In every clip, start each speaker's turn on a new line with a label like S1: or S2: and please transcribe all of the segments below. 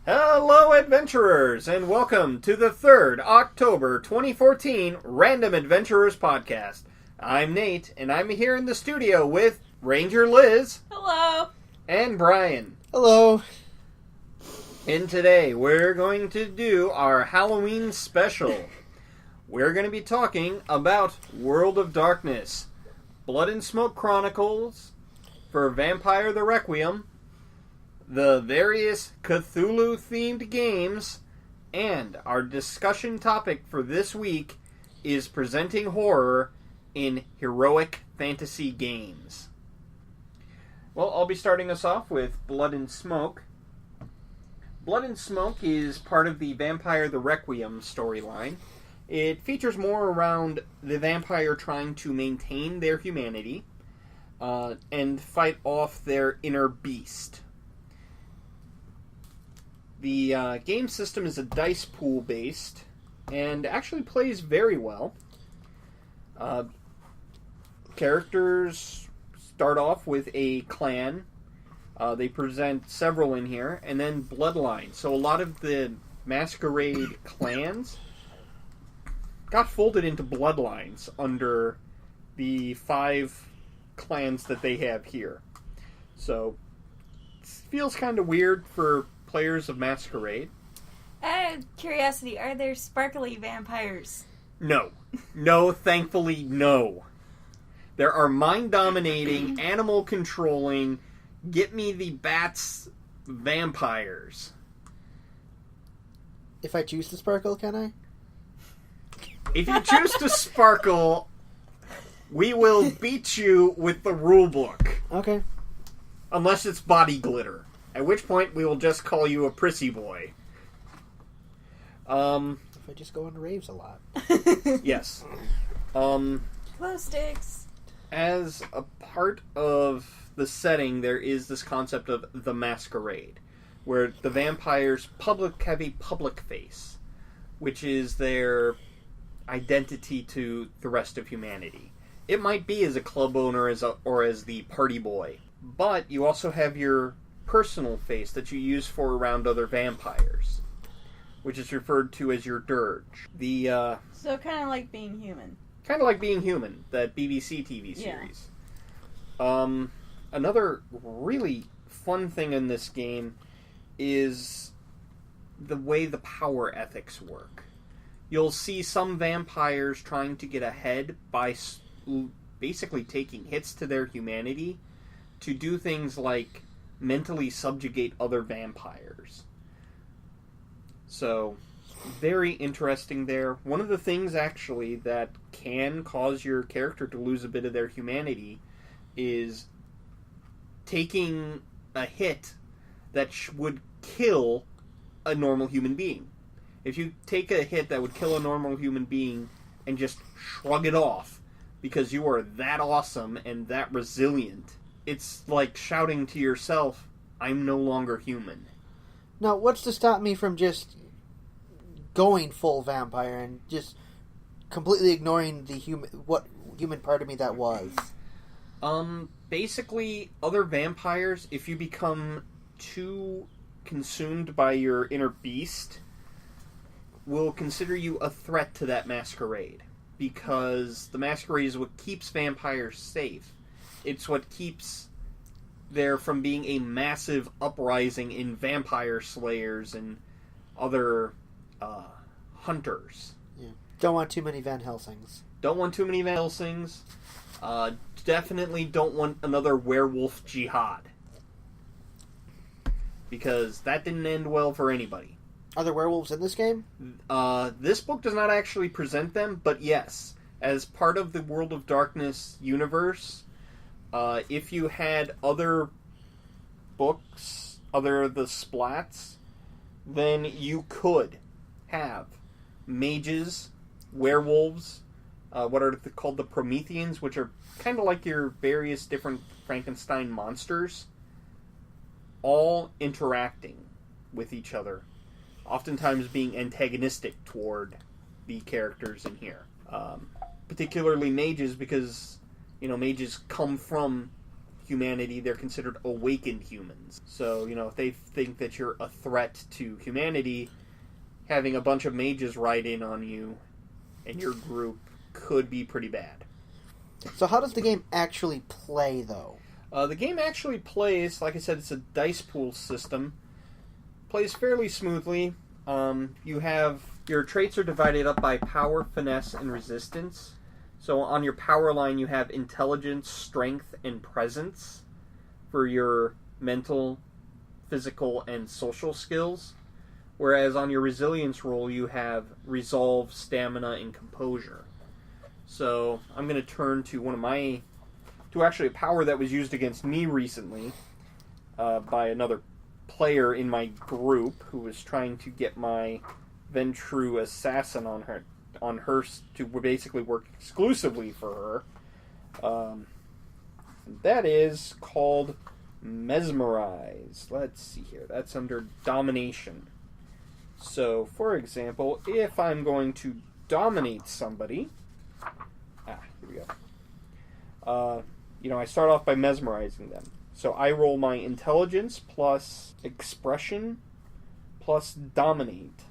S1: Hello, adventurers, and welcome to the 3rd October 2014 Random Adventurers Podcast. I'm Nate, and I'm here in the studio with Ranger Liz.
S2: Hello.
S1: And Brian.
S3: Hello.
S1: And today we're going to do our Halloween special. We're going to be talking about World of Darkness, Blood and Smoke Chronicles for Vampire the Requiem, the various Cthulhu-themed games, and our discussion topic for this week is presenting horror in heroic fantasy games. Well, I'll be starting us off with Blood and Smoke. Blood and Smoke is part of the Vampire the Requiem storyline. It features more around the vampire trying to maintain their humanity and fight off their inner beast. The game system is a dice pool based and actually plays very well. Characters start off with a clan. They present several in here, and then bloodlines. So a lot of the masquerade clans got folded into bloodlines under the 5 clans that they have here. So it feels kind of weird for players of Masquerade.
S2: Out of curiosity, are there sparkly vampires?
S1: No. No, thankfully, no. There are mind-dominating, animal-controlling, get-me-the-bats vampires.
S3: If I choose to sparkle, can I?
S1: If you choose to sparkle, we will beat you with the rulebook.
S3: Okay.
S1: Unless it's body glitter. At which point, we will just call you a prissy boy.
S3: If I just go on raves a lot.
S1: Yes.
S2: Glow sticks.
S1: As a part of the setting, there is this concept of the masquerade, where the vampires have a public face, which is their identity to the rest of humanity. It might be as a club owner or as the party boy, but you also have your personal face that you use for around other vampires, which is referred to as your dirge.
S2: So kind of like being human.
S1: Kind of like Being Human, that BBC TV series. Yeah. Another really fun thing in this game is the way the power ethics work. You'll see some vampires trying to get ahead by basically taking hits to their humanity to do things like mentally subjugate other vampires. So, very interesting there. One of the things, actually, that can cause your character to lose a bit of their humanity is taking a hit that would kill a normal human being. If you take a hit that would kill a normal human being and just shrug it off because you are that awesome and that resilient, it's like shouting to yourself, I'm no longer human.
S3: Now, what's to stop me from just going full vampire and just completely ignoring the human part of me that was?
S1: Basically, other vampires, if you become too consumed by your inner beast, will consider you a threat to that masquerade. Because the masquerade is what keeps vampires safe. It's what keeps there from being a massive uprising in vampire slayers and other hunters.
S3: Yeah. Don't want too many Van Helsings.
S1: Don't want too many Van Helsings. Definitely don't want another werewolf jihad. Because that didn't end well for anybody.
S3: Are there werewolves in this game?
S1: This book does not actually present them, but yes. As part of the World of Darkness universe, if you had other books, other the splats, then you could have mages, werewolves, what are called the Prometheans, which are kind of like your various different Frankenstein monsters, all interacting with each other, oftentimes being antagonistic toward the characters in here. Particularly mages, because, mages come from humanity, they're considered awakened humans. So, if they think that you're a threat to humanity, having a bunch of mages ride in on you and your group could be pretty bad.
S3: So how does the game actually play, though?
S1: The game actually plays, like I said, it's a dice pool system. Plays fairly smoothly. Your traits are divided up by power, finesse, and resistance. So on your power line, you have intelligence, strength, and presence for your mental, physical, and social skills. Whereas on your resilience roll, you have resolve, stamina, and composure. So I'm going to turn to actually a power that was used against me recently by another player in my group who was trying to get my Ventru assassin on her to basically work exclusively for her. That is called Mesmerize. Let's see here. That's under Domination. So, for example, if I'm going to dominate somebody... here we go. I start off by mesmerizing them. So I roll my intelligence plus expression plus dominate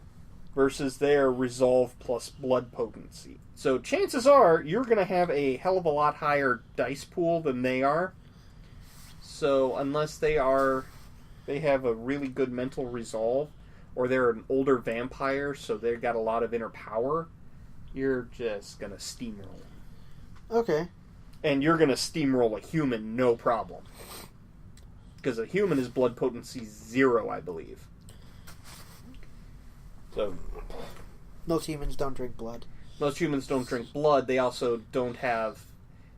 S1: versus their resolve plus blood potency. So chances are you're going to have a hell of a lot higher dice pool than they are. So unless they have a really good mental resolve, or they're an older vampire, so they've got a lot of inner power, you're just going to steamroll.
S3: Okay.
S1: And you're going to steamroll a human, no problem. Because a human is blood potency 0, I believe. So,
S3: most humans don't drink blood.
S1: Most humans don't drink blood. They also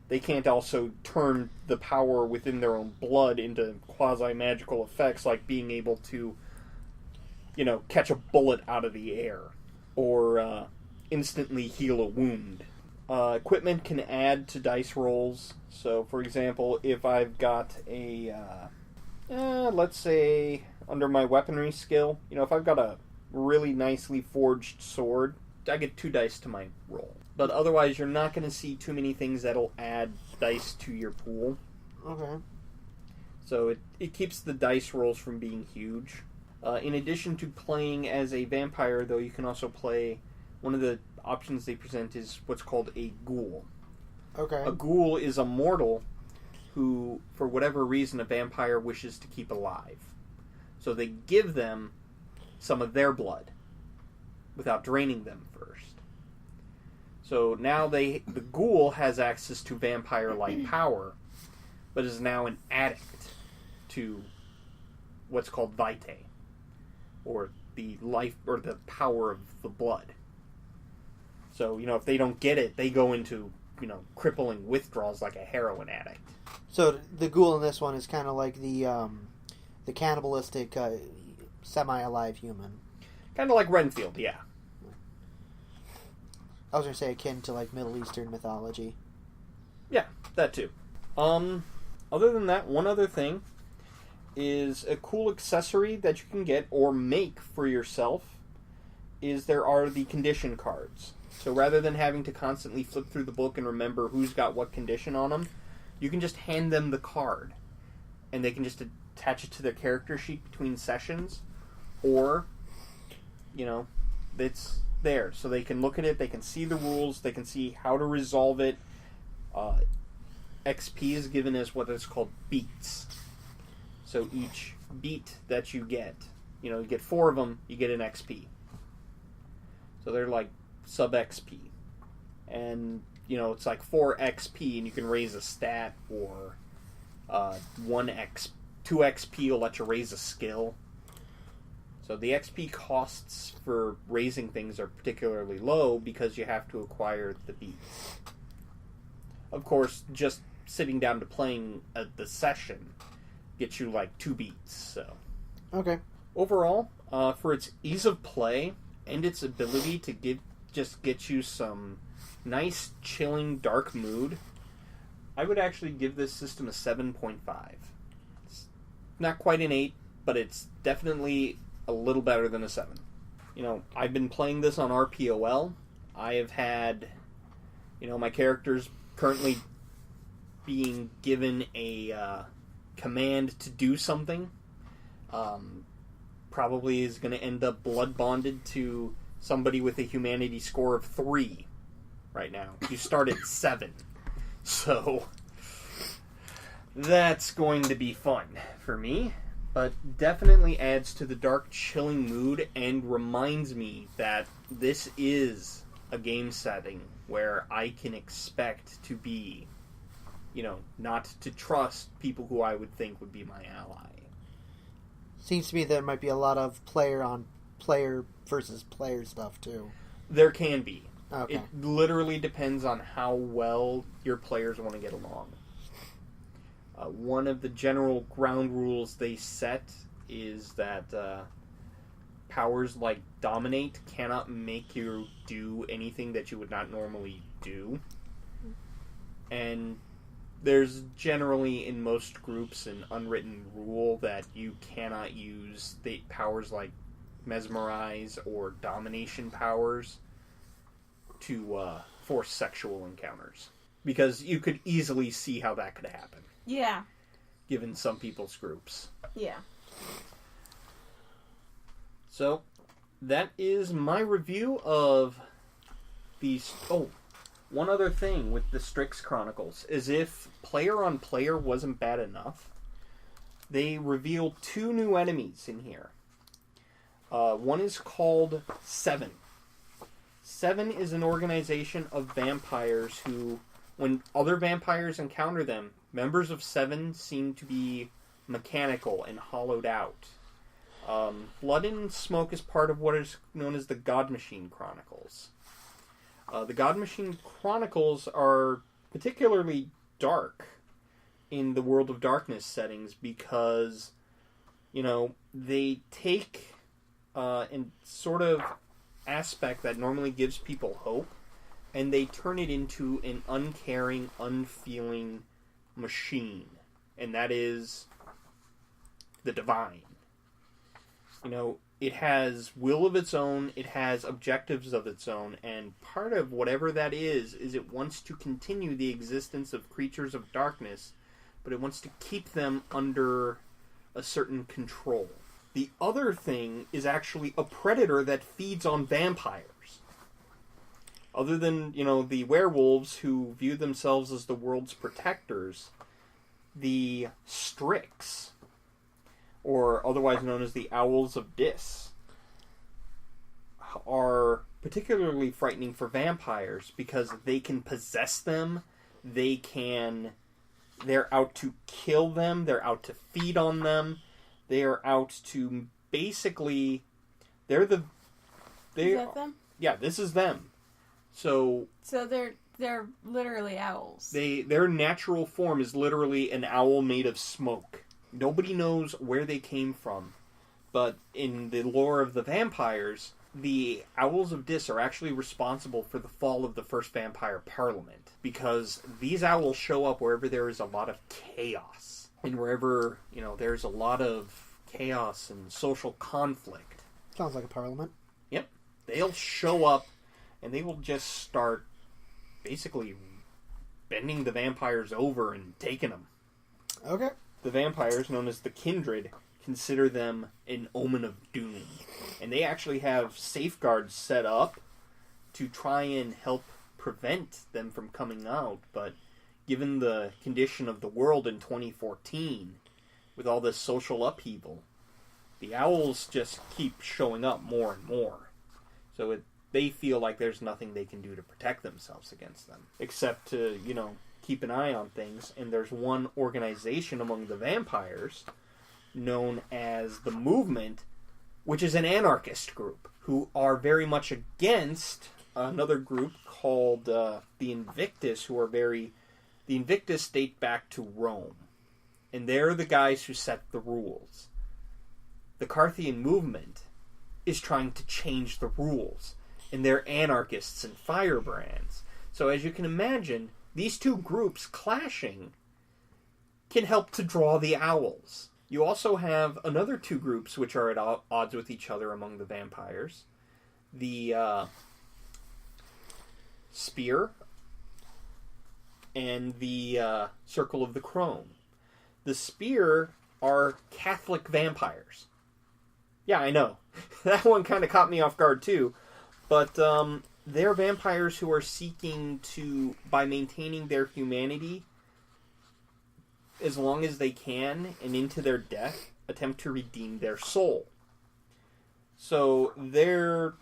S1: they can't also turn the power within their own blood into quasi-magical effects, like being able to, catch a bullet out of the air. Or instantly heal a wound. Equipment can add to dice rolls. So, for example, if I've got let's say, under my weaponry skill, if I've got a really nicely forged sword, I get 2 dice to my roll. But otherwise, you're not going to see too many things that'll add dice to your pool.
S3: Okay.
S1: So it keeps the dice rolls from being huge. In addition to playing as a vampire, though, you can also play... One of the options they present is what's called a ghoul.
S3: Okay.
S1: A ghoul is a mortal who, for whatever reason, a vampire wishes to keep alive. So they give them some of their blood without draining them first. So now the ghoul has access to vampire-like power, but is now an addict to what's called vitae, or the life or the power of the blood. So, if they don't get it, they go into, crippling withdrawals like a heroin addict.
S3: So the ghoul in this one is kind of like the cannibalistic, semi-alive human.
S1: Kind of like Renfield, yeah.
S3: I was going to say akin to, like, Middle Eastern mythology.
S1: Yeah, that too. Other than that, one other thing is a cool accessory that you can get or make for yourself is there are the condition cards. So rather than having to constantly flip through the book and remember who's got what condition on them, you can just hand them the card. And they can just attach it to their character sheet between sessions. Or, it's there. So they can look at it, they can see the rules, they can see how to resolve it. XP is given as what is called beats. So each beat that you get, you get 4 of them, you get an XP. So they're like sub XP. And, it's like 4 XP and you can raise a stat, or 2 XP will let you raise a skill. So the XP costs for raising things are particularly low because you have to acquire the beats. Of course, just sitting down to playing the session gets you like 2 beats. So
S3: okay.
S1: Overall, for its ease of play and its ability to get you some nice, chilling, dark mood, I would actually give this system a 7.5. It's not quite an 8, but it's definitely a little better than a 7. I've been playing this on RPOL. I have had, my characters currently being given a command to do something. Probably is going to end up blood bonded to somebody with a humanity score of 3 right now. You start at 7. So that's going to be fun for me, but definitely adds to the dark, chilling mood and reminds me that this is a game setting where I can expect to be, not to trust people who I would think would be my ally.
S3: Seems to me there might be a lot of player versus player stuff, too.
S1: There can be.
S3: Okay.
S1: It literally depends on how well your players want to get along. One of the general ground rules they set is that powers like Dominate cannot make you do anything that you would not normally do. And there's generally, in most groups, an unwritten rule that you cannot use powers like Mesmerize or Domination powers to force sexual encounters. Because you could easily see how that could happen.
S2: Yeah.
S1: Given some people's groups.
S2: Yeah.
S1: So, that is my review of these... Oh, one other thing with the Strix Chronicles is if player-on-player wasn't bad enough, they revealed 2 new enemies in here. One is called Seven. Seven is an organization of vampires who, when other vampires encounter them, members of Seven seem to be mechanical and hollowed out. Blood and Smoke is part of what is known as the God Machine Chronicles. The God Machine Chronicles are particularly dark in the World of Darkness settings because, they take an sort of aspect that normally gives people hope, and they turn it into an uncaring, unfeeling machine. And that is the divine. It has will of its own, it has objectives of its own, and part of whatever that is it wants to continue the existence of creatures of darkness, but it wants to keep them under a certain control. The other thing is actually a predator that feeds on vampires. Other than, the werewolves who view themselves as the world's protectors, the Strix, or otherwise known as the Owls of Dis, are particularly frightening for vampires because they can possess them, they're out to kill them, they're out to feed on them, they are out to basically,
S2: Is that them?
S1: Yeah, this is them. So
S2: they're literally owls.
S1: Their natural form is literally an owl made of smoke. Nobody knows where they came from, but in the lore of the vampires, the Owls of Dis are actually responsible for the fall of the first vampire parliament, because these owls show up wherever there is a lot of chaos, and wherever, there's a lot of chaos and social conflict.
S3: Sounds like a parliament.
S1: Yep. They'll show up, and they will just start basically bending the vampires over and taking them.
S3: Okay.
S1: The vampires, known as the Kindred, consider them an omen of doom. And they actually have safeguards set up to try and help prevent them from coming out. But given the condition of the world in 2014, with all this social upheaval, the owls just keep showing up more and more. So they feel like there's nothing they can do to protect themselves against them. Except to, keep an eye on things. And there's one organization among the vampires known as the Movement, which is an anarchist group who are very much against another group called the Invictus, who are the Invictus date back to Rome. And they're the guys who set the rules. The Carthian Movement is trying to change the rules, and they're anarchists and firebrands. So as you can imagine, these two groups clashing can help to draw the owls. You also have another two groups which are at odds with each other among the vampires. The Spear and the Circle of the Crone. The Spear are Catholic vampires. Yeah, I know. That one kind of caught me off guard too. But they're vampires who are seeking to, by maintaining their humanity as long as they can and into their death, attempt to redeem their soul. So they're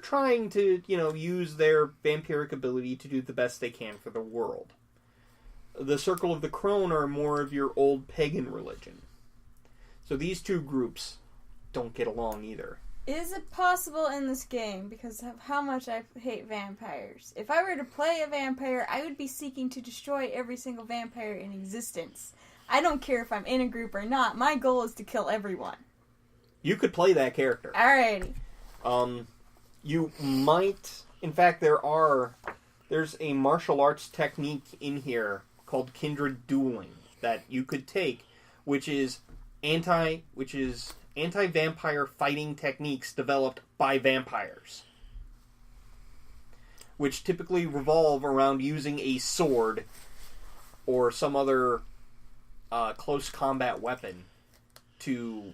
S1: trying to, use their vampiric ability to do the best they can for the world. The Circle of the Crone are more of your old pagan religion. So these two groups don't get along either.
S2: Is it possible in this game, because of how much I hate vampires, if I were to play a vampire, I would be seeking to destroy every single vampire in existence. I don't care if I'm in a group or not. My goal is to kill everyone.
S1: You could play that character.
S2: Alrighty.
S1: You might... In fact, there's a martial arts technique in here called Kindred Dueling that you could take, which is anti-vampire fighting techniques developed by vampires, which typically revolve around using a sword or some other close combat weapon to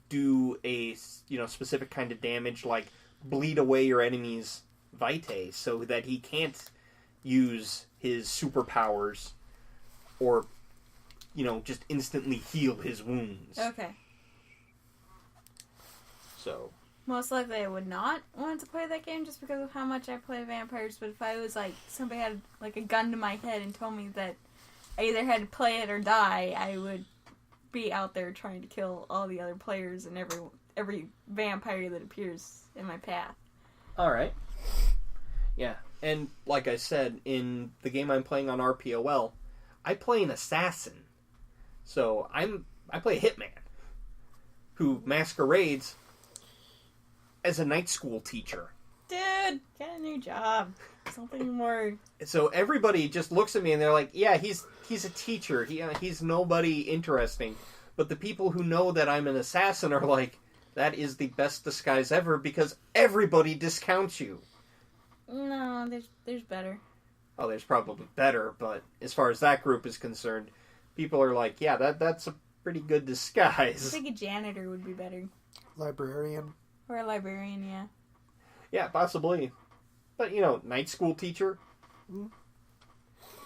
S1: do a specific kind of damage, like bleed away your enemy's vitae so that he can't use his superpowers or just instantly heal his wounds.
S2: Okay.
S1: So
S2: Most likely I would not want to play that game just because of how much I play vampires, but if I was somebody had a gun to my head and told me that I either had to play it or die, I would be out there trying to kill all the other players and every vampire that appears in my path.
S1: Alright. Yeah, and like I said, in the game I'm playing on RPOL, I play an assassin. So I play a hitman who masquerades as a night school teacher.
S2: Dude, get a new job. Something more...
S1: So everybody just looks at me and they're like, yeah, he's a teacher. He's nobody interesting. But the people who know that I'm an assassin are like, that is the best disguise ever because everybody discounts you.
S2: No, there's better.
S1: Oh, there's probably better, but as far as that group is concerned, people are like, yeah, that's a pretty good disguise.
S2: I think a janitor would be better.
S3: Librarian.
S2: Or a librarian, yeah.
S1: Yeah, possibly. But, night school teacher?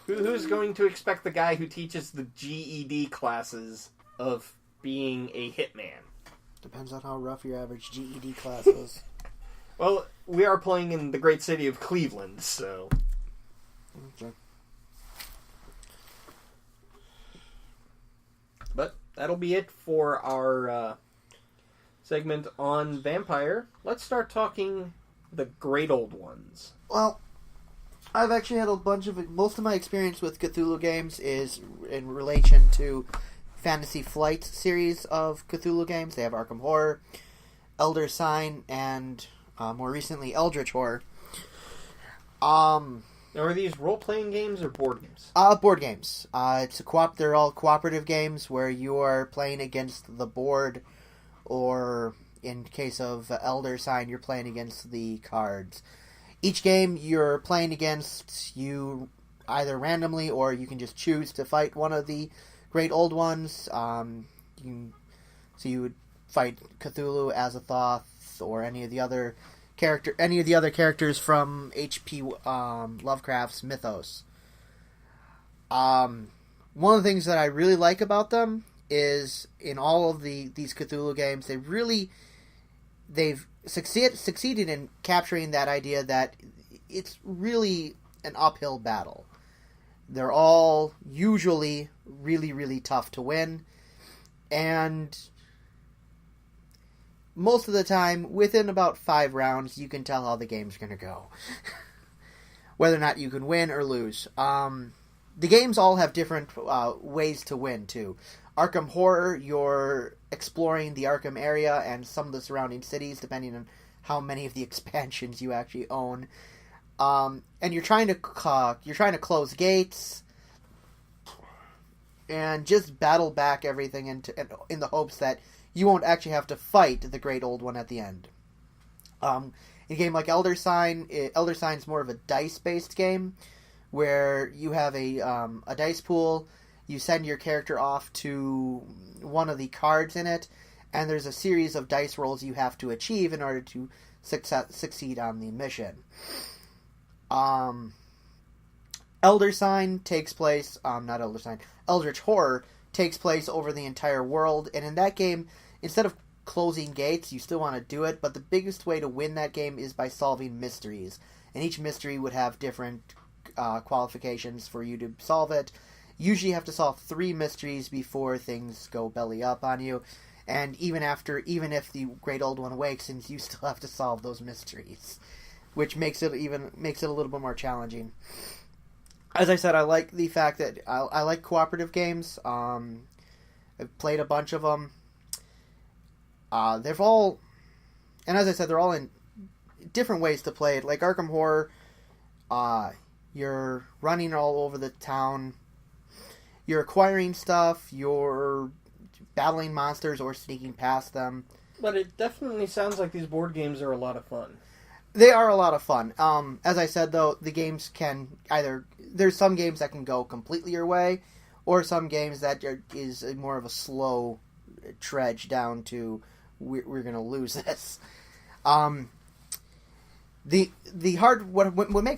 S1: Who's going to expect the guy who teaches the GED classes of being a hitman?
S3: Depends on how rough your average GED class is.
S1: Well, we are playing in the great city of Cleveland, so...
S3: Okay.
S1: But that'll be it for our segment on vampire. Let's start talking the great old ones.
S3: Well, I've actually had a bunch of... Most of my experience with Cthulhu games is in relation to Fantasy Flight series of Cthulhu games. They have Arkham Horror, Elder Sign, and more recently Eldritch Horror.
S1: Now, are these role-playing games or board games?
S3: Board games. They're all cooperative games where you are playing against the board, or in case of Elder Sign, you're playing against the cards. Each game you're playing against you either randomly or you can just choose to fight one of the great old ones. You would fight Cthulhu, Azathoth, or any of the other characters from H.P. Lovecraft's Mythos. One of the things that I really like about them is in all of these Cthulhu games, they've succeeded in capturing that idea that it's really an uphill battle. They're all usually really, really tough to win, and most of the time, within about 5 rounds, you can tell how the game's going to go. Whether or not you can win or lose. The games all have different ways to win, too. Arkham Horror, you're exploring the Arkham area and some of the surrounding cities, depending on how many of the expansions you actually own. And you're trying to close gates and just battle back everything in the hopes that you won't actually have to fight the great old one at the end. In a game like Elder Sign's more of a dice-based game, where you have a dice pool. You send your character off to one of the cards in it, and there's a series of dice rolls you have to achieve in order to succeed on the mission. Eldritch Horror takes place over the entire world, and in that game, instead of closing gates, you still want to do it, but the biggest way to win that game is by solving mysteries. And each mystery would have different qualifications for you to solve it. Usually you have to solve 3 mysteries before things go belly up on you. And even if the Great Old One awakens, you still have to solve those mysteries, which makes it a little bit more challenging. As I said, I like the fact that I like cooperative games. I've played a bunch of them. They're all in different ways to play it. Like Arkham Horror, you're running all over the town. You're acquiring stuff. You're battling monsters or sneaking past them.
S1: But it definitely sounds like these board games are a lot of fun.
S3: They are a lot of fun. As I said, though, the games can there's some games that can go completely your way, or some games that is more of a slow trudge down to we're going to lose this. What makes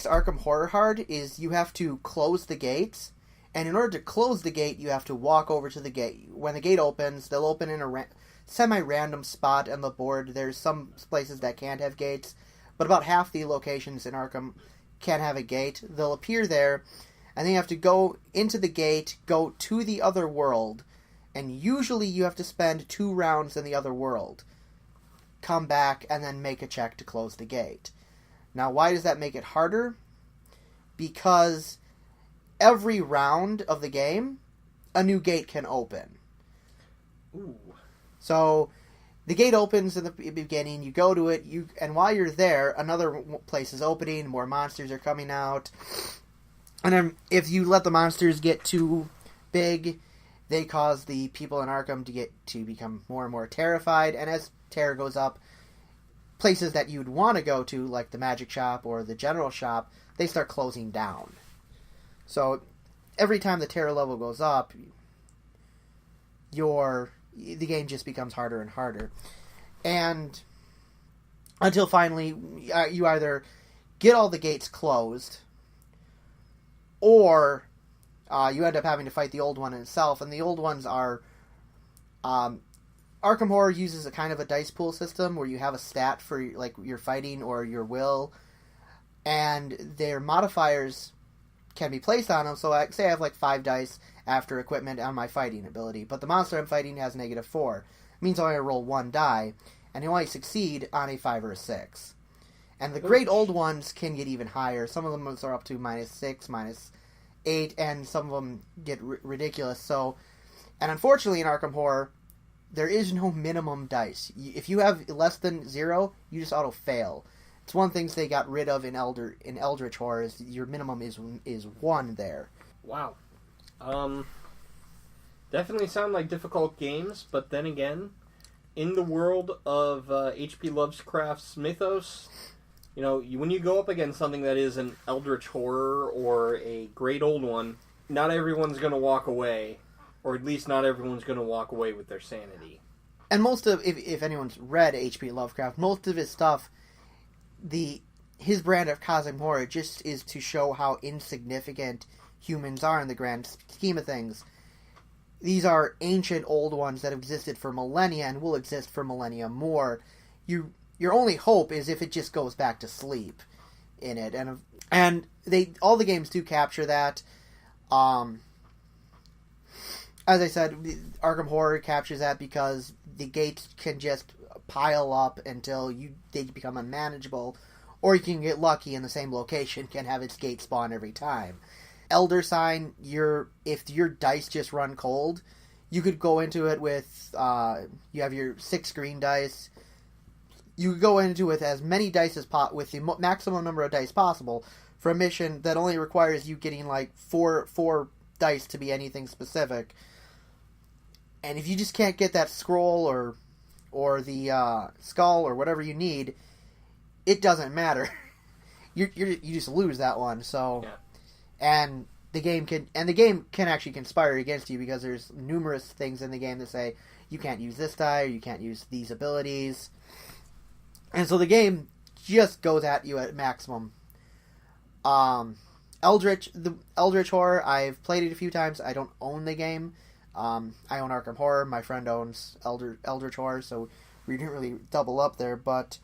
S3: Arkham Horror hard is you have to close the gates, and in order to close the gate, you have to walk over to the gate. When the gate opens, they'll open in a semi-random spot on the board. There's some places that can't have gates, but about half the locations in Arkham can't have a gate. They'll appear there, and then you have to go into the gate, go to the other world, and usually you have to spend 2 rounds in the other world. Come back, and then make a check to close the gate. Now, why does that make it harder? Because every round of the game, a new gate can open.
S1: Ooh.
S3: So, the gate opens in the beginning, you go to it, and while you're there, another place is opening, more monsters are coming out. And then, if you let the monsters get too big, they cause the people in Arkham to become more and more terrified, and as terror goes up, places that you'd want to go to, like the magic shop or the general shop, they start closing down. So, every time the terror level goes up, the game just becomes harder and harder. And until finally, you either get all the gates closed, or you end up having to fight the old one itself. And the old ones are... Arkham Horror uses a kind of a dice pool system where you have a stat for like your fighting or your will, and their modifiers can be placed on them. So, say I have like 5 dice after equipment on my fighting ability, but the monster I'm fighting has -4. It means I only roll 1 die, and I only succeed on a 5 or a 6. And the great old ones can get even higher. Some of them are up to -6, -8, and some of them get ridiculous. So, and unfortunately in Arkham Horror, there is no minimum dice. If you have less than 0, you just auto-fail. It's one of the things they got rid of in Eldritch Horror is your minimum is 1 there.
S1: Wow. Definitely sound like difficult games, but then again, in the world of H.P. Lovecraft's Mythos, when you go up against something that is an Eldritch Horror or a Great Old One, not everyone's going to walk away, or at least not everyone's going to walk away with their sanity.
S3: And most of, if anyone's read H.P. Lovecraft, most of his stuff, his brand of cosmic horror just is to show how insignificant humans are in the grand scheme of things. These are ancient old ones that have existed for millennia and will exist for millennia more. Your only hope is if it just goes back to sleep in it, and all the games do capture that. As I said, Arkham Horror captures that because the gates can just pile up until they become unmanageable, or you can get lucky and the same location can have its gate spawn every time. Elder Sign, if your dice just run cold, you could go into it with, you have your 6 green dice. You could go into it with as many dice as with the maximum number of dice possible for a mission that only requires you getting like 4 dice to be anything specific. And if you just can't get that scroll or the skull or whatever you need, it doesn't matter. You just lose that one. So and the game can actually conspire against you because there's numerous things in the game that say you can't use this die or you can't use these abilities, and so the game just goes at you at maximum. Eldritch Horror, I've played it a few times. I don't own the game. I own Arkham Horror. My friend owns Eldritch Horror, so we didn't really double up there. But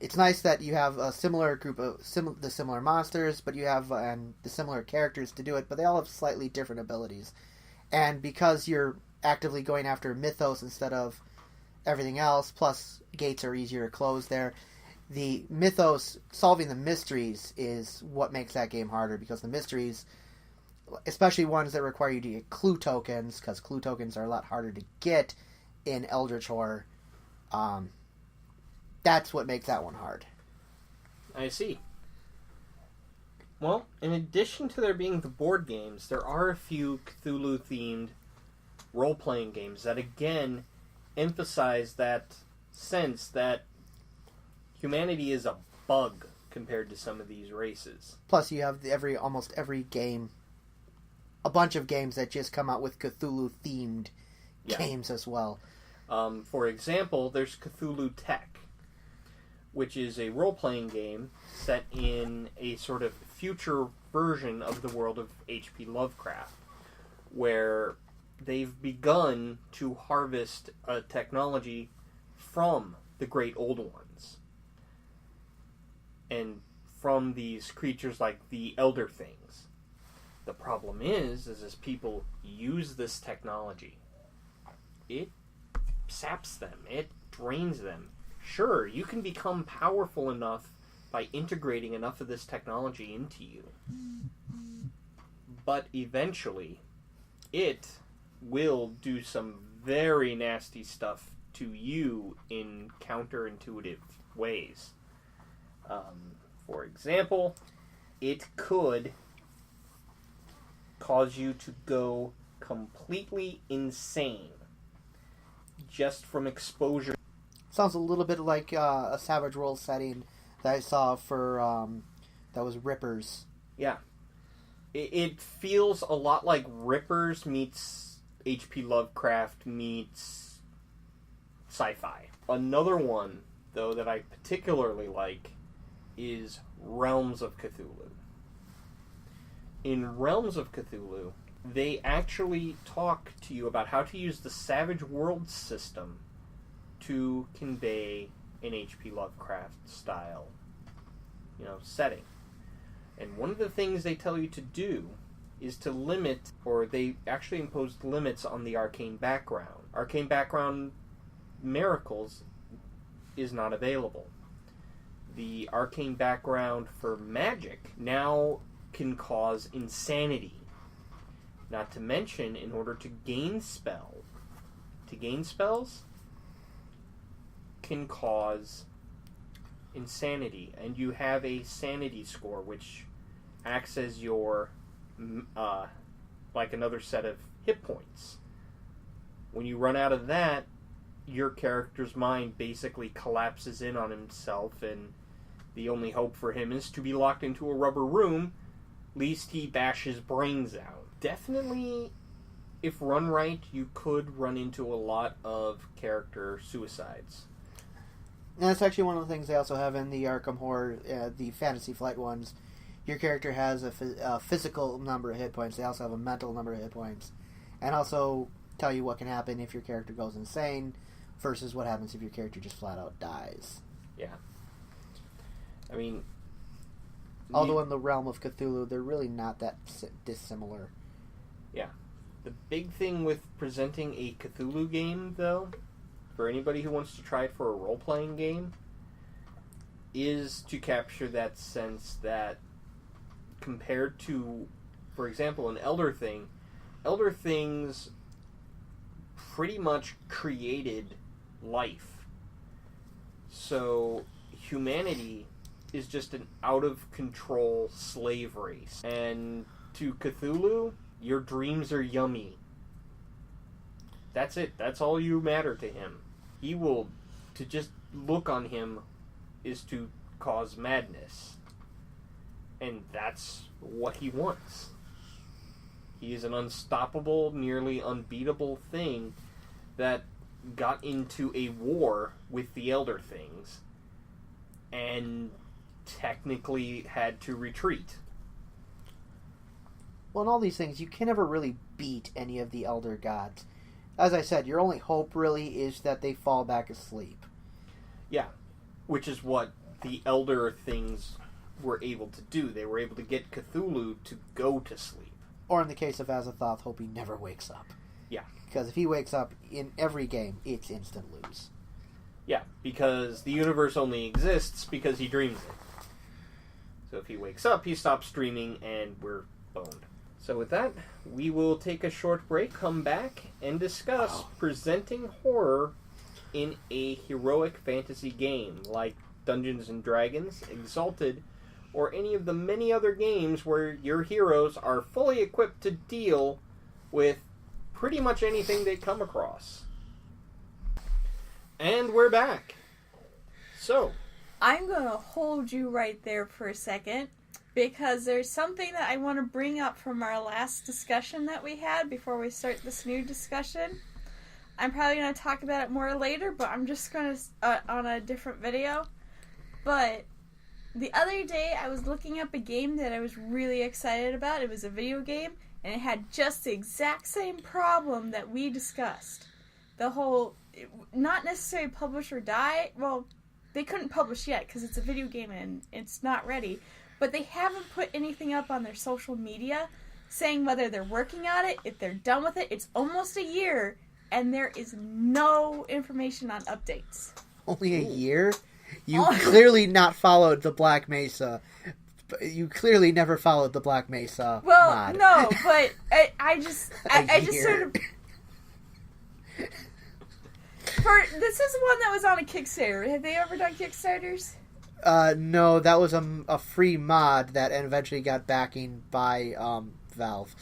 S3: it's nice that you have a similar group of the similar monsters, but you have and the similar characters to do it. But they all have slightly different abilities, and because you're actively going after Mythos instead of everything else, plus gates are easier to close there. The Mythos, solving the mysteries is what makes that game harder, because the mysteries, especially ones that require you to get clue tokens, because clue tokens are a lot harder to get in Eldritch Horror, that's what makes that one hard.
S1: I see. Well, in addition to there being the board games, there are a few Cthulhu-themed role-playing games that, again, emphasize that sense that humanity is a bug compared to some of these races.
S3: Plus, you have almost every game, a bunch of games that just come out with Cthulhu-themed games as well.
S1: For example, there's Cthulhutech, which is a role-playing game set in a sort of future version of the world of H.P. Lovecraft, where they've begun to harvest a technology from the great old ones. And from these creatures like the Elder Things. The problem is as people use this technology, it saps them, it drains them. Sure, you can become powerful enough by integrating enough of this technology into you. But eventually, it will do some very nasty stuff to you in counterintuitive ways. For example, it could cause you to go completely insane just from exposure.
S3: Sounds a little bit like a Savage World setting that I saw for that was Rippers.
S1: Yeah. It feels a lot like Rippers meets H.P. Lovecraft meets sci-fi. Another one, though, that I particularly like is Realms of Cthulhu. In Realms of Cthulhu, they actually talk to you about how to use the Savage World system to convey an H.P. Lovecraft style, setting. And one of the things they tell you to do is to limit, or they actually imposed limits on the arcane background. Arcane background miracles is not available. The arcane background for magic now can cause insanity. Not to mention, in order to gain spells can cause insanity. And you have a sanity score, which acts as your, like another set of hit points. When you run out of that, your character's mind basically collapses in on himself, and the only hope for him is to be locked into a rubber room, lest he bash his brains out. Definitely, if run right, you could run into a lot of character suicides.
S3: And that's actually one of the things they also have in the Arkham Horror, the Fantasy Flight ones. Your character has a physical number of hit points. They also have a mental number of hit points. And also tell you what can happen if your character goes insane versus what happens if your character just flat out dies.
S1: Yeah. I mean...
S3: Although in the realm of Cthulhu, they're really not that dissimilar.
S1: Yeah. The big thing with presenting a Cthulhu game, though, for anybody who wants to try it for a role-playing game, is to capture that sense that compared to, for example, an Elder Things pretty much created life. So humanity is just an out-of-control slave race. And to Cthulhu, your dreams are yummy. That's it. That's all you matter to him. To just look on him is to cause madness. And that's what he wants. He is an unstoppable, nearly unbeatable thing that got into a war with the Elder Things and technically had to retreat.
S3: Well, in all these things, you can never really beat any of the Elder Gods. As I said, your only hope really is that they fall back asleep.
S1: Yeah, which is what the Elder Things were able to do. They were able to get Cthulhu to go to sleep.
S3: Or in the case of Azathoth, hope he never wakes up.
S1: Yeah.
S3: Because if he wakes up in every game, it's instant lose.
S1: Yeah, because the universe only exists because he dreams it. So if he wakes up, he stops dreaming, and we're boned. So with that, we will take a short break, come back, and discuss presenting horror in a heroic fantasy game like Dungeons & Dragons, Exalted, or any of the many other games where your heroes are fully equipped to deal with pretty much anything they come across. And we're back. So,
S2: I'm going to hold you right there for a second, because there's something that I want to bring up from our last discussion that we had before we start this new discussion. I'm probably going to talk about it more later, but I'm just going to, on a different video. But the other day, I was looking up a game that I was really excited about. It was a video game, and it had just the exact same problem that we discussed. The whole, not necessarily publish or die. Well, they couldn't publish yet because it's a video game and it's not ready. But they haven't put anything up on their social media saying whether they're working on it, if they're done with it. It's almost a year, and there is no information on updates.
S3: Only a year? You clearly not followed the Black Mesa. You clearly never followed the Black Mesa mod.
S2: No, but I just sort of... This is one that was on a Kickstarter. Have they ever done Kickstarters?
S3: No, that was a free mod that eventually got backing by Valve.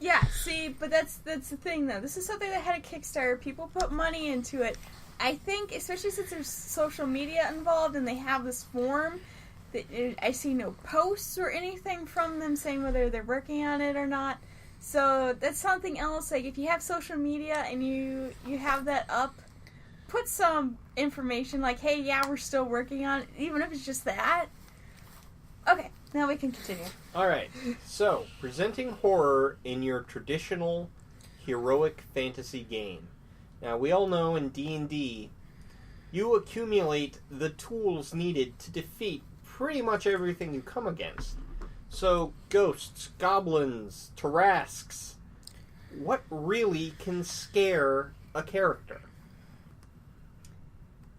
S2: Yeah, see, but that's the thing, though. This is something that had a Kickstarter. People put money into it. I think, especially since there's social media involved and they have this form, that I see no posts or anything from them saying whether they're working on it or not. So that's something else. Like, if you have social media and you have that up, put some information like, hey, yeah, we're still working on it, even if it's just that. Okay, now we can continue.
S1: Alright, so, presenting horror in your traditional heroic fantasy game. Now, we all know in D&D, you accumulate the tools needed to defeat pretty much everything you come against. So, ghosts, goblins, Tarrasques. What really can scare a character?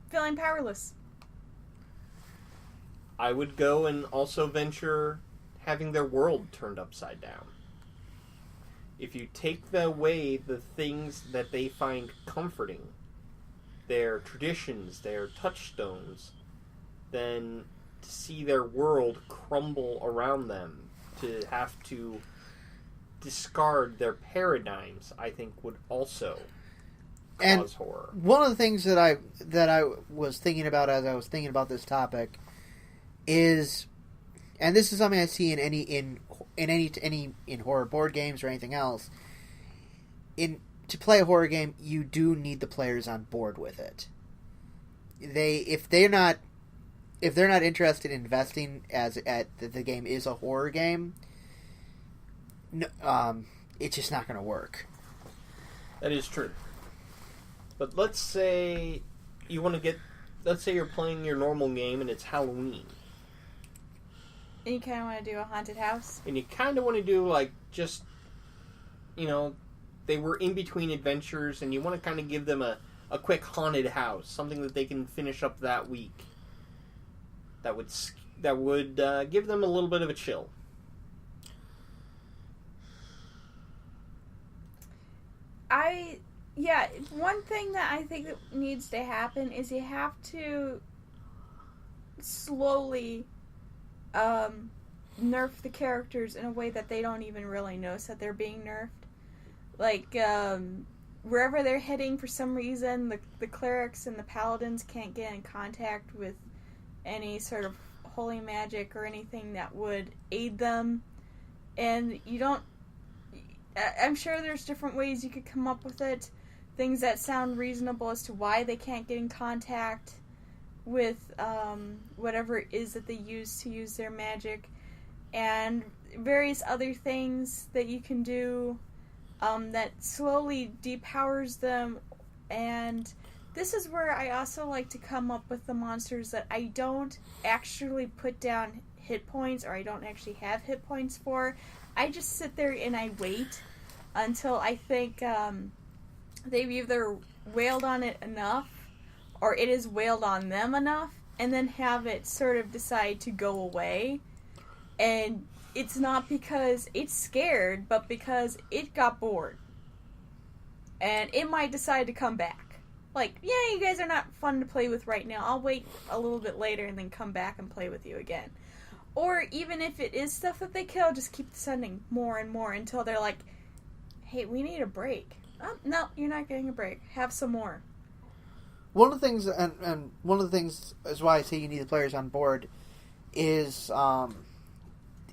S2: Feeling powerless.
S1: I would go and also venture having their world turned upside down. If you take away the things that they find comforting, their traditions, their touchstones, then to see their world crumble around them, to have to discard their paradigms, I think would also cause horror.
S3: One of the things that I was thinking about as I was thinking about this topic is, and this is something I see in any horror board games or anything else. To play a horror game, you do need the players on board with it. If they're not interested in investing the game is a horror game, it's just not going to work.
S1: That is true. But let's say let's say you're playing your normal game and it's Halloween.
S2: And you kind of want to do a haunted house?
S1: And you kind of want to do, like, just, they were in between adventures and you want to kind of give them a quick haunted house, something that they can finish up that week. That would give them a little bit of a chill.
S2: Yeah, one thing that I think that needs to happen is you have to slowly nerf the characters in a way that they don't even really notice that they're being nerfed. Like, wherever they're heading, for some reason, the clerics and the paladins can't get in contact with any sort of holy magic or anything that would aid them. And you don't... I'm sure there's different ways you could come up with it. Things that sound reasonable as to why they can't get in contact with whatever it is that they use to use their magic. And various other things that you can do that slowly depowers them. And this is where I also like to come up with the monsters that I don't actually put down hit points, or I don't actually have hit points for. I just sit there and I wait until I think they've either wailed on it enough or it has wailed on them enough, and then have it sort of decide to go away. And it's not because it's scared, but because it got bored. And it might decide to come back. Like, yeah, you guys are not fun to play with right now. I'll wait a little bit later and then come back and play with you again. Or even if it is stuff that they kill, just keep sending more and more until they're like, hey, we need a break. Oh, no, you're not getting a break. Have some more.
S3: One of the things, and one of the things is why I say you need the players on board, is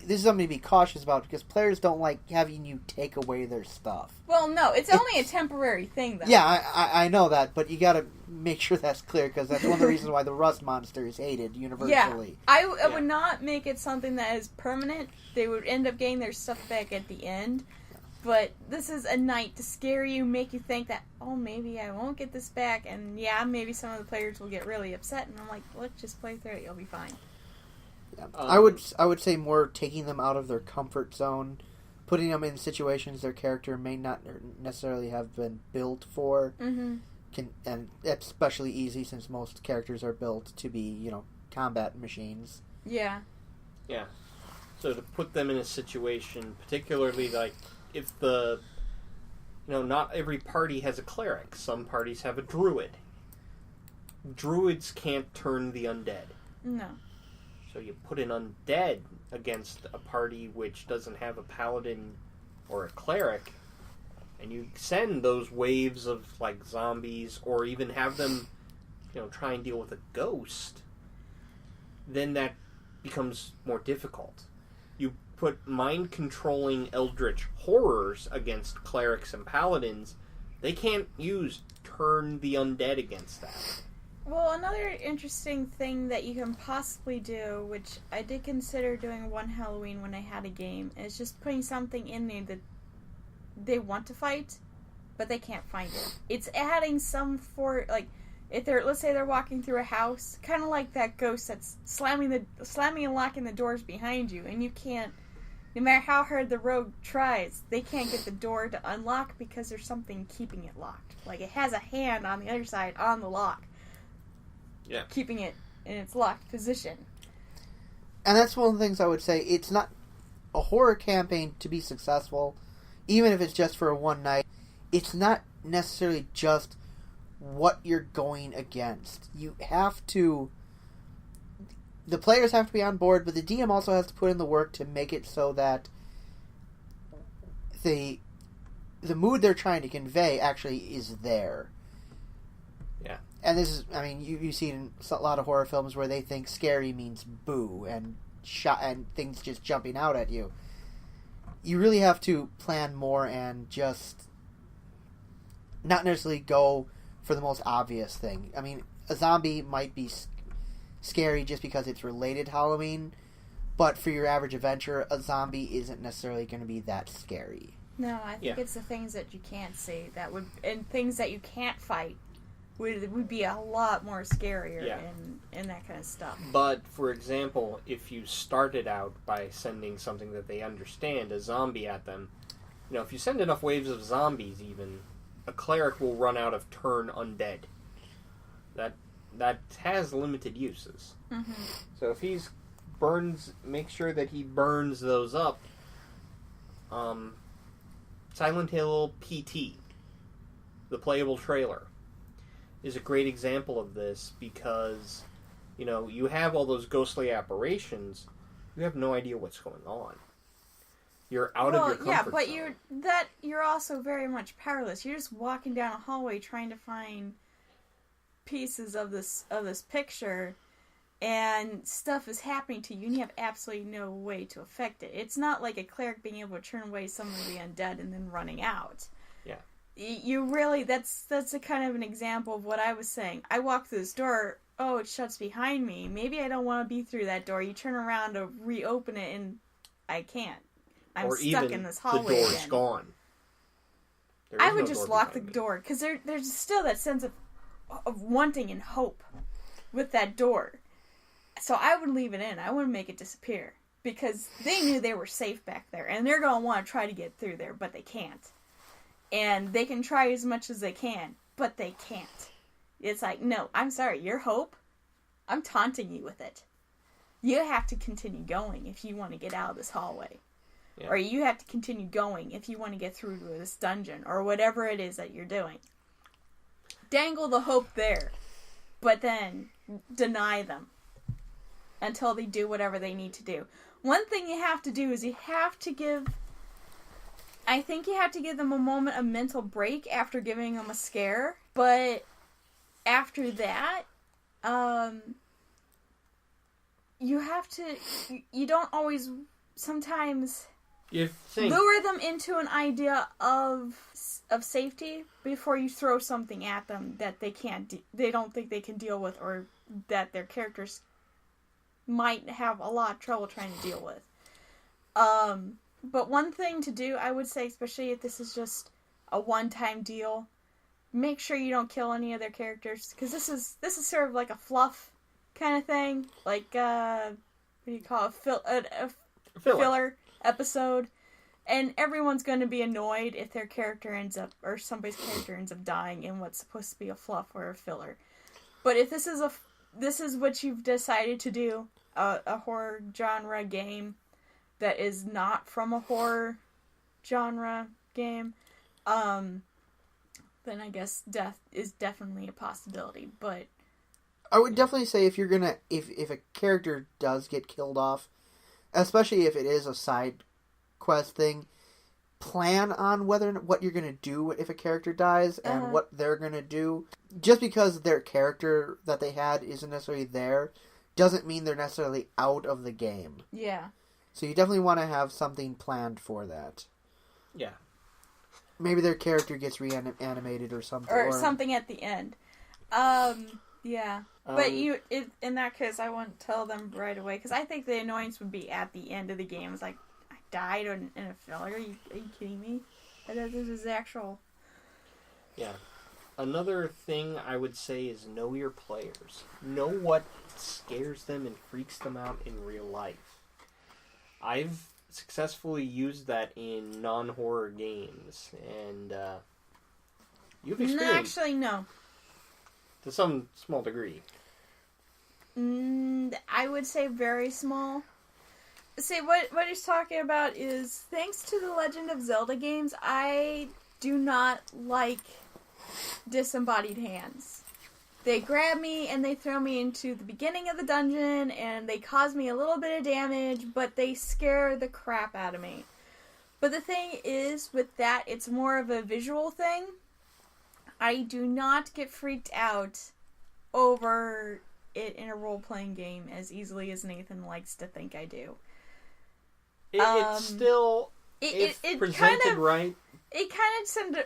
S3: this is something to be cautious about, because players don't like having you take away their stuff.
S2: Well, no, it's only a temporary thing, though.
S3: Yeah, I know that, but you gotta make sure that's clear, because that's one of the reasons why the Rust monster is hated universally.
S2: Yeah, I would not make it something that is permanent. They would end up getting their stuff back at the end. But this is a night to scare you, make you think that, oh, maybe I won't get this back, and yeah, maybe some of the players will get really upset, and I'm like, look, just play through it, you'll be fine.
S3: Yeah. I would say more taking them out of their comfort zone, putting them in situations their character may not necessarily have been built for, and it's especially easy since most characters are built to be, combat machines.
S2: Yeah.
S1: Yeah. So to put them in a situation, particularly like if not every party has a cleric. Some parties have a druid. Druids can't turn the undead.
S2: No.
S1: So you put an undead against a party which doesn't have a paladin or a cleric, and you send those waves of like zombies, or even have them, try and deal with a ghost, then that becomes more difficult. You put mind-controlling Eldritch Horrors against clerics and paladins, they can't use turn the undead against that.
S2: Well, another interesting thing that you can possibly do, which I did consider doing one Halloween when I had a game, is just putting something in there that they want to fight, but they can't find it. It's adding some if let's say they're walking through a house, kind of like that ghost that's slamming and locking the doors behind you, and you can't, no matter how hard the rogue tries, they can't get the door to unlock because there's something keeping it locked. Like, it has a hand on the other side on the lock.
S1: Yeah.
S2: Keeping it in its locked position.
S3: And that's one of the things I would say. It's not a horror campaign to be successful, even if it's just for one night. It's not necessarily just what you're going against. You have to... The players have to be on board, but the DM also has to put in the work to make it so that the mood they're trying to convey actually is there.
S1: Yeah.
S3: And this is, you see in a lot of horror films where they think scary means boo and shot and things just jumping out at you. You really have to plan more and just not necessarily go for the most obvious thing. A zombie might be scary just because it's related to Halloween, but for your average adventure, a zombie isn't necessarily going to be that scary.
S2: No, I think it's the things that you can't see and things that you can't fight would be a lot more scarier and that kind of stuff.
S1: But, for example, if you started out by sending something that they understand, a zombie at them, if you send enough waves of zombies even, a cleric will run out of turn undead. That has limited uses.
S2: Mm-hmm.
S1: So if make sure that he burns those up. Silent Hill PT, the playable trailer, is a great example of this because, you have all those ghostly apparitions, you have no idea what's going on. You're out of your comfort zone.
S2: But you're also very much powerless. You're just walking down a hallway trying to find pieces of this picture, and stuff is happening to you, and you have absolutely no way to affect it. It's not like a cleric being able to turn away some of the undead and then running out.
S1: Yeah.
S2: You really, that's a kind of an example of what I was saying. I walk through this door, oh, it shuts behind me. Maybe I don't want to be through that door. You turn around to reopen it, and I can't. I'm stuck in this hallway
S1: the door's
S2: again.
S1: Gone.
S2: I would just lock the door, because there's still that sense of wanting and hope with that door. So I would leave it in. I wouldn't make it disappear. Because they knew they were safe back there. And they're going to want to try to get through there, but they can't. And they can try as much as they can, but they can't. It's like, no, I'm sorry, your hope, I'm taunting you with it. You have to continue going if you want to get out of this hallway. Yeah. Or you have to continue going if you want to get through to this dungeon, or whatever it is that you're doing. Dangle the hope there, but then deny them until they do whatever they need to do. One thing you have to do is you have to give them a moment of mental break after giving them a scare, but after that, you don't always, sometimes, lure them into an idea of safety before you throw something at them that they don't think they can deal with, or that their characters might have a lot of trouble trying to deal with. But one thing to do, I would say, especially if this is just a one-time deal, make sure you don't kill any of their characters, because this is sort of like a fluff kind of thing, like what do you call it, a filler episode, and everyone's going to be annoyed if their character ends up, or somebody's character ends up dying in what's supposed to be a fluff or a filler. But if this is what you've decided to do, a horror genre game that is not from a horror genre game, then I guess death is definitely a possibility. But
S3: I would definitely say if a character does get killed off, especially if it is a side quest thing, plan on what you're going to do if a character dies and what they're going to do. Just because their character that they had isn't necessarily there doesn't mean they're necessarily out of the game.
S2: Yeah.
S3: So you definitely want to have something planned for that.
S1: Yeah.
S3: Maybe their character gets reanimated or something.
S2: Or something at the end. Yeah. But in that case, I wouldn't tell them right away, because I think the annoyance would be at the end of the game. It's like, I died in a filler. Are you kidding me? This is actual.
S1: Yeah. Another thing I would say is know your players. Know what scares them and freaks them out in real life. I've successfully used that in non-horror games, and you've experienced...
S2: Actually, no.
S1: To some small degree.
S2: I would say very small. See, what he's talking about is, thanks to the Legend of Zelda games, I do not like disembodied hands. They grab me and they throw me into the beginning of the dungeon and they cause me a little bit of damage, but they scare the crap out of me. But the thing is, with that, it's more of a visual thing. I do not get freaked out over it in a role-playing game as easily as Nathan likes to think I do.
S1: It's still, if presented right...
S2: It kind of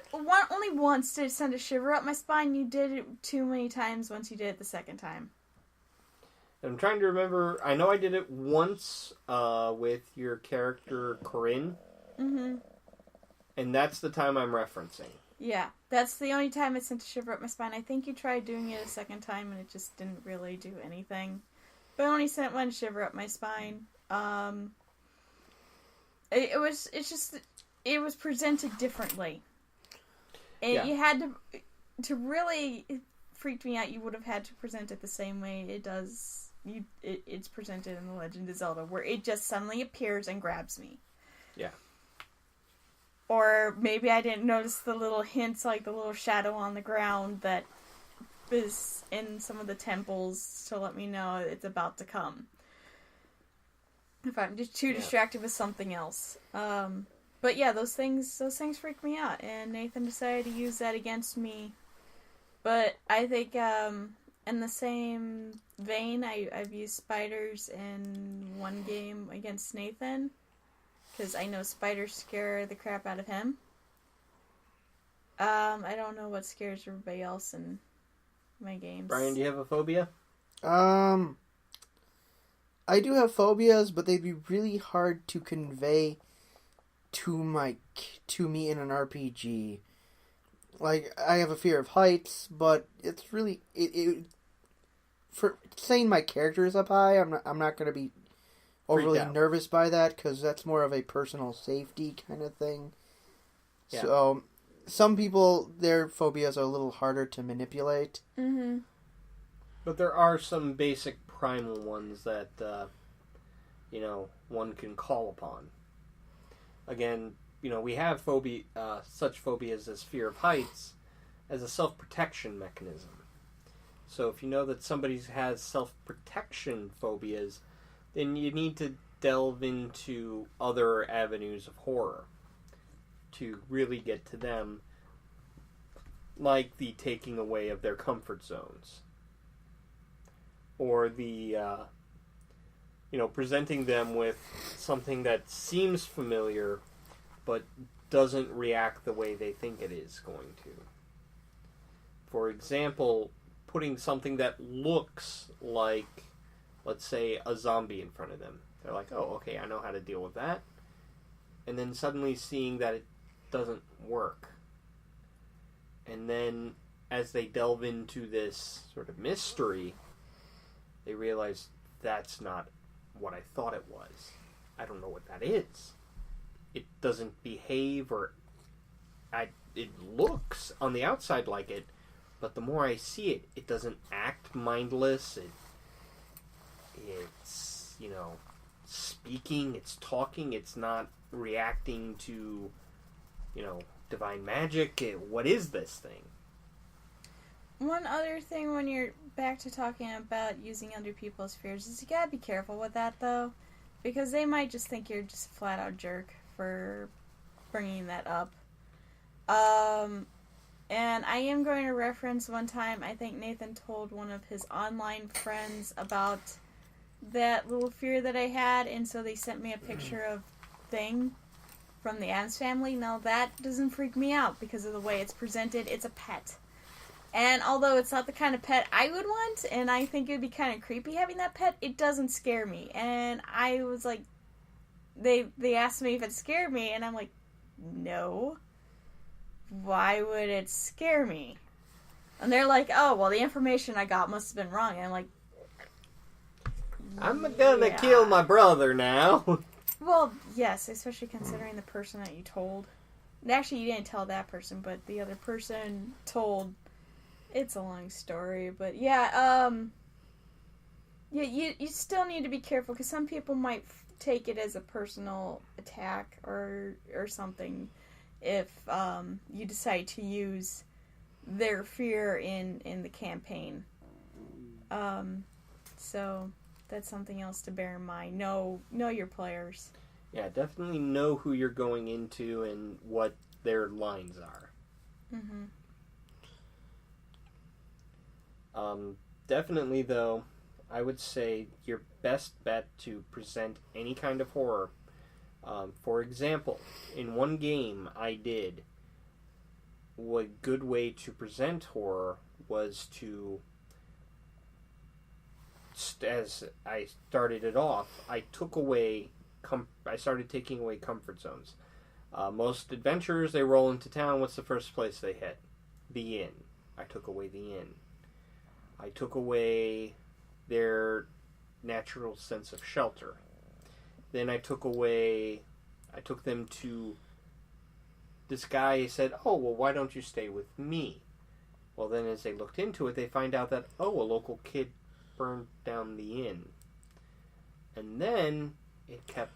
S2: only once did it send a shiver up my spine. You did it too many times once you did it the second time.
S1: I'm trying to remember. I know I did it once with your character Corinne. Mm-hmm. And that's the time I'm referencing. Yeah,
S2: that's the only time it sent a shiver up my spine. I think you tried doing it a second time and it just didn't really do anything. But it only sent one shiver up my spine. It was presented differently. And you had to really freak me out, you would have had to present it the same way it does. It's presented in The Legend of Zelda, where it just suddenly appears and grabs me.
S1: Yeah.
S2: Or maybe I didn't notice the little hints, like the little shadow on the ground that is in some of the temples to let me know it's about to come. If I'm just too distracted with something else. But yeah, those things freak me out, and Nathan decided to use that against me. But I think In the same vein, I've used spiders in one game against Nathan, because I know spiders scare the crap out of him. I don't know what scares everybody else in my games.
S1: Brian, do you have a phobia?
S3: I do have phobias, but they'd be really hard to convey to me in an RPG. Like, I have a fear of heights, but it's really for saying my character is up high, I'm not going to be overly nervous by that, because that's more of a personal safety kind of thing. Yeah. So some people, their phobias are a little harder to manipulate.
S2: Mm-hmm.
S1: But there are some basic primal ones that, one can call upon. Again, we have such phobias as fear of heights as a self-protection mechanism. So if you know that somebody has self-protection phobias, then you need to delve into other avenues of horror to really get to them, like the taking away of their comfort zones. Or the, presenting them with something that seems familiar, but doesn't react the way they think it is going to. For example, putting something that looks like, let's say, a zombie in front of them. They're like, oh, okay, I know how to deal with that. And then suddenly seeing that it doesn't work. And then as they delve into this sort of mystery, they realize that's not what I thought it was. I don't know what that is. It doesn't behave, or it looks on the outside like it, but the more I see it, it doesn't act mindless. It's speaking, it's talking, it's not reacting to, divine magic. What is this thing?
S2: One other thing when you're back to talking about using other people's fears is you gotta be careful with that, though, because they might just think you're just a flat-out jerk for bringing that up. And I am going to reference one time, I think Nathan told one of his online friends about that little fear that I had, and so they sent me a picture of Thing from the Addams Family. Now, that doesn't freak me out because of the way it's presented. It's a pet. And although it's not the kind of pet I would want, and I think it would be kind of creepy having that pet, it doesn't scare me. And I was like, they asked me if it scared me, and I'm like, no. Why would it scare me? And they're like, oh, well, the information I got must have been wrong. And I'm like,
S1: I'm gonna kill my brother now.
S2: Well, yes, especially considering the person that you told. Actually, you didn't tell that person, but the other person told. It's a long story, but yeah, you still need to be careful, because some people might take it as a personal attack or something if you decide to use their fear in the campaign. So that's something else to bear in mind. Know your players.
S1: Yeah, definitely know who you're going into and what their lines are.
S2: Mm-hmm.
S1: Definitely, though, I would say your best bet to present any kind of horror. For example, in one game I did, a good way to present horror was to, as I started it off, I started taking away comfort zones. Most adventurers, they roll into town. What's the first place they hit? The inn. I took away the inn. I took away their natural sense of shelter. Then I took them to this guy. Said, oh, well, why don't you stay with me? Well, then as they looked into it, they find out that, oh, a local kid burned down the inn. And then it kept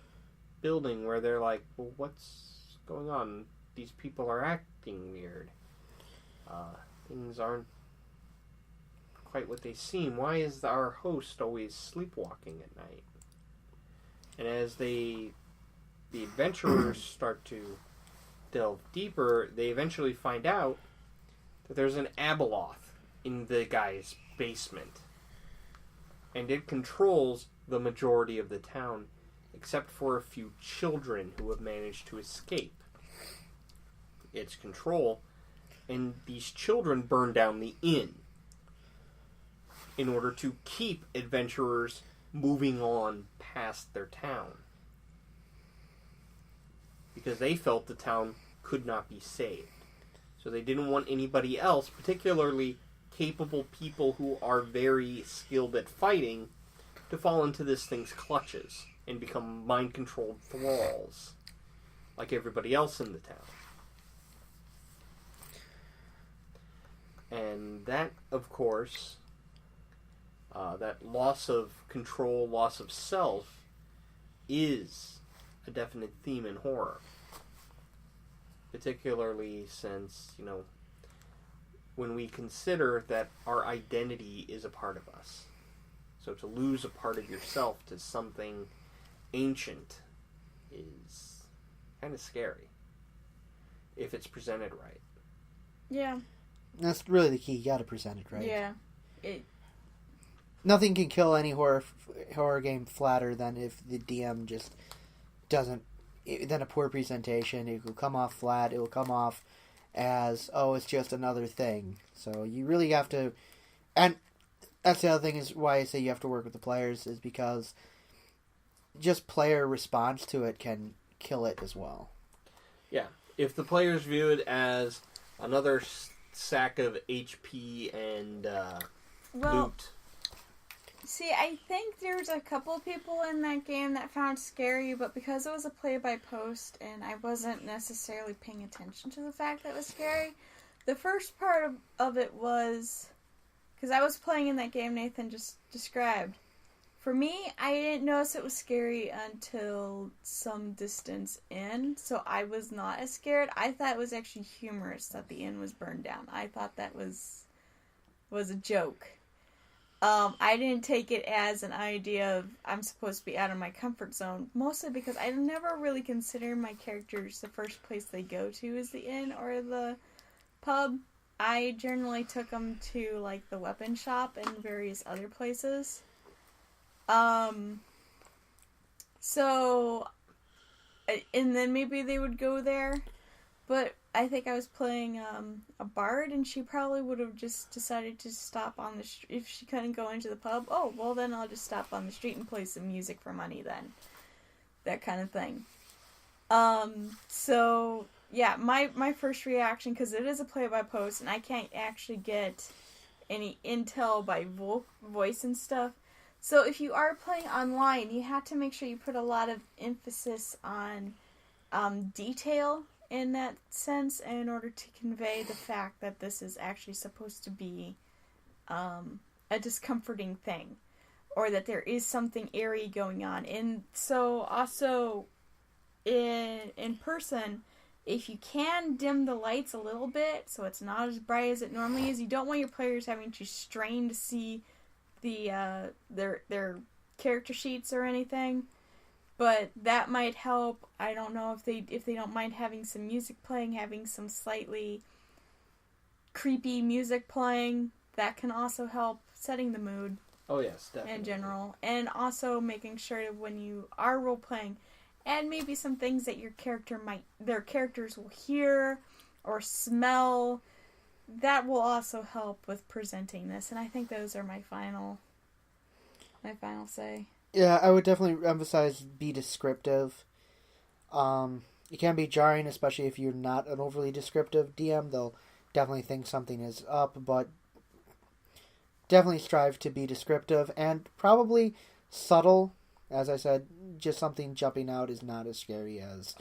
S1: building where they're like, well, what's going on? These people are acting weird. Things aren't quite what they seem. Why is our host always sleepwalking at night? And as the adventurers start to delve deeper, they eventually find out that there's an Abeloth in the guy's basement. And it controls the majority of the town, except for a few children who have managed to escape its control. And these children burn down the inn in order to keep adventurers moving on past their town. Because they felt the town could not be saved. So they didn't want anybody else, particularly capable people who are very skilled at fighting, to fall into this thing's clutches and become mind-controlled thralls, like everybody else in the town. And that, of course, that loss of control, loss of self, is a definite theme in horror. Particularly since, when we consider that our identity is a part of us. So to lose a part of yourself to something ancient is kind of scary. If it's presented right.
S2: Yeah.
S3: That's really the key. You gotta present it right.
S2: Yeah.
S3: Nothing can kill any horror game flatter than if the DM just doesn't. Then a poor presentation. It will come off flat. It will come off as, oh, it's just another thing. So you really have to. And that's the other thing is why I say you have to work with the players, is because just player response to it can kill it as well.
S1: Yeah. If the players view it as another sack of HP and loot.
S2: See, I think there's a couple people in that game that found it scary, but because it was a play-by-post and I wasn't necessarily paying attention to the fact that it was scary, the first part of it was, because I was playing in that game Nathan just described. For me, I didn't notice it was scary until some distance in, so I was not as scared. I thought it was actually humorous that the inn was burned down. I thought that was a joke. I didn't take it as an idea of I'm supposed to be out of my comfort zone, mostly because I never really consider my characters the first place they go to is the inn or the pub. I generally took them to, like, the weapon shop and various other places. So, and then maybe they would go there, but I think I was playing a bard, and she probably would have just decided to stop on the street. If she couldn't go into the pub, oh, well, then I'll just stop on the street and play some music for money then. That kind of thing. So, yeah, my first reaction, because it is a play-by-post, and I can't actually get any intel by voice and stuff. So if you are playing online, you have to make sure you put a lot of emphasis on detail in that sense in order to convey the fact that this is actually supposed to be a discomforting thing, or that there is something airy going on. And so also in person, if you can dim the lights a little bit so it's not as bright as it normally is, you don't want your players having to strain to see their character sheets or anything. But that might help. I don't know if they don't mind having some music playing, having some slightly creepy music playing. That can also help setting the mood.
S1: Oh yes, definitely.
S2: In general, and also making sure that when you are role playing, and maybe some things that their characters will hear or smell, that will also help with presenting this. And I think those are my final say.
S3: Yeah, I would definitely emphasize be descriptive. It can be jarring, especially if you're not an overly descriptive DM. They'll definitely think something is up, but definitely strive to be descriptive and probably subtle. As I said, just something jumping out is not as scary as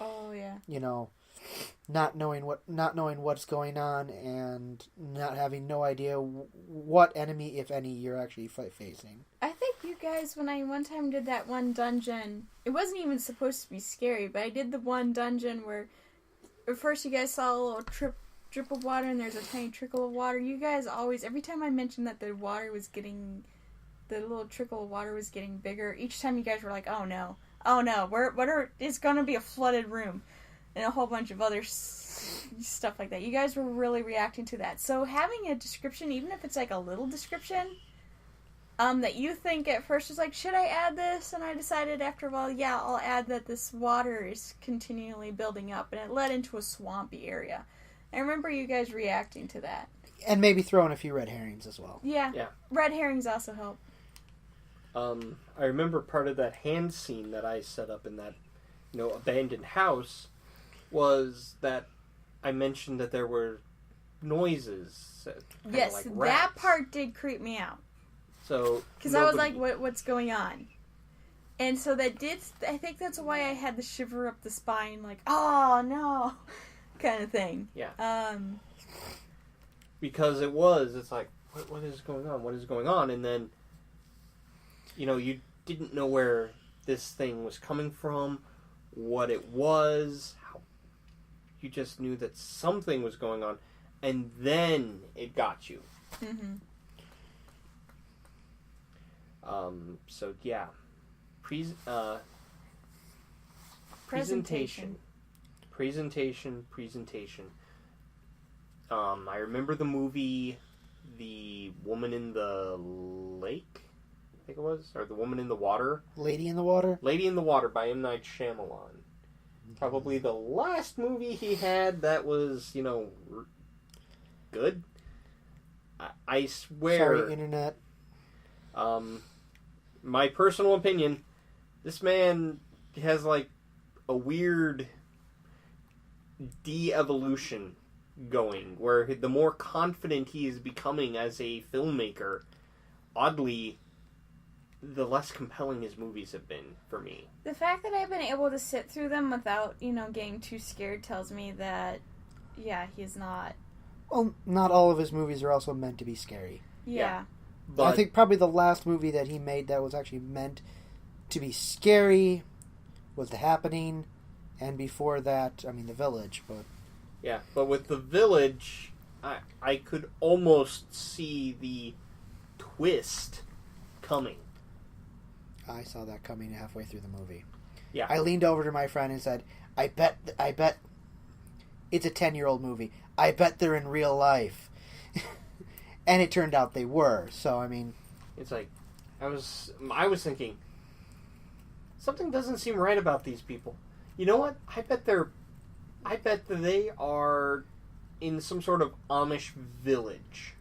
S3: not knowing what's going on and not having no idea what enemy, if any, you're actually facing.
S2: I think you guys, when I one time did that one dungeon, it wasn't even supposed to be scary, but I did the one dungeon where at first you guys saw a little drip of water and there's a tiny trickle of water. You guys always, every time I mentioned that the little trickle of water was getting bigger, each time you guys were like, oh no, it's gonna be a flooded room. and a whole bunch of other stuff like that. You guys were really reacting to that. So having a description, even if it's like a little description, that you think at first is like, should I add this? And I decided after a while, yeah, I'll add that this water is continually building up, and it led into a swampy area. I remember you guys reacting to that.
S3: And maybe throwing a few red herrings as well.
S2: Yeah. Red herrings also help.
S1: I remember part of that hand scene that I set up in that, abandoned house was that I mentioned that there were noises.
S2: Yes,
S1: like
S2: that
S1: rats.
S2: part did creep me out.
S1: So,
S2: because I was like, what's going on? And so I think that's why I had the shiver up the spine, like, oh no, kind of thing.
S1: Yeah. Because it's like, what is going on? What is going on? And then, you didn't know where this thing was coming from, what it was, you just knew that something was going on, and then it got you.
S2: Mm-hmm.
S1: So yeah, presentation. I remember the movie, The Woman in the Lake, I think it was, or The Woman in the Water.
S3: Lady in the Water?
S1: Lady in the Water by M. Night Shyamalan. Probably the last movie he had that was, good. I swear.
S3: Sorry, Internet.
S1: My personal opinion, this man has like a weird de-evolution going, where the more confident he is becoming as a filmmaker, oddly, the less compelling his movies have been for me.
S2: The fact that I've been able to sit through them without, getting too scared tells me that, yeah, he's not.
S3: Well, not all of his movies are also meant to be scary.
S2: Yeah.
S1: But
S3: I think probably the last movie that he made that was actually meant to be scary was The Happening, and before that, The Village. But
S1: yeah, but with The Village, I could almost see the twist coming.
S3: I saw that coming halfway through the movie.
S1: Yeah.
S3: I leaned over to my friend and said, I bet it's a 10-year-old movie. I bet they're in real life. And it turned out they were. So,
S1: it's like, I was thinking, something doesn't seem right about these people. You know what? I bet that they are in some sort of Amish village.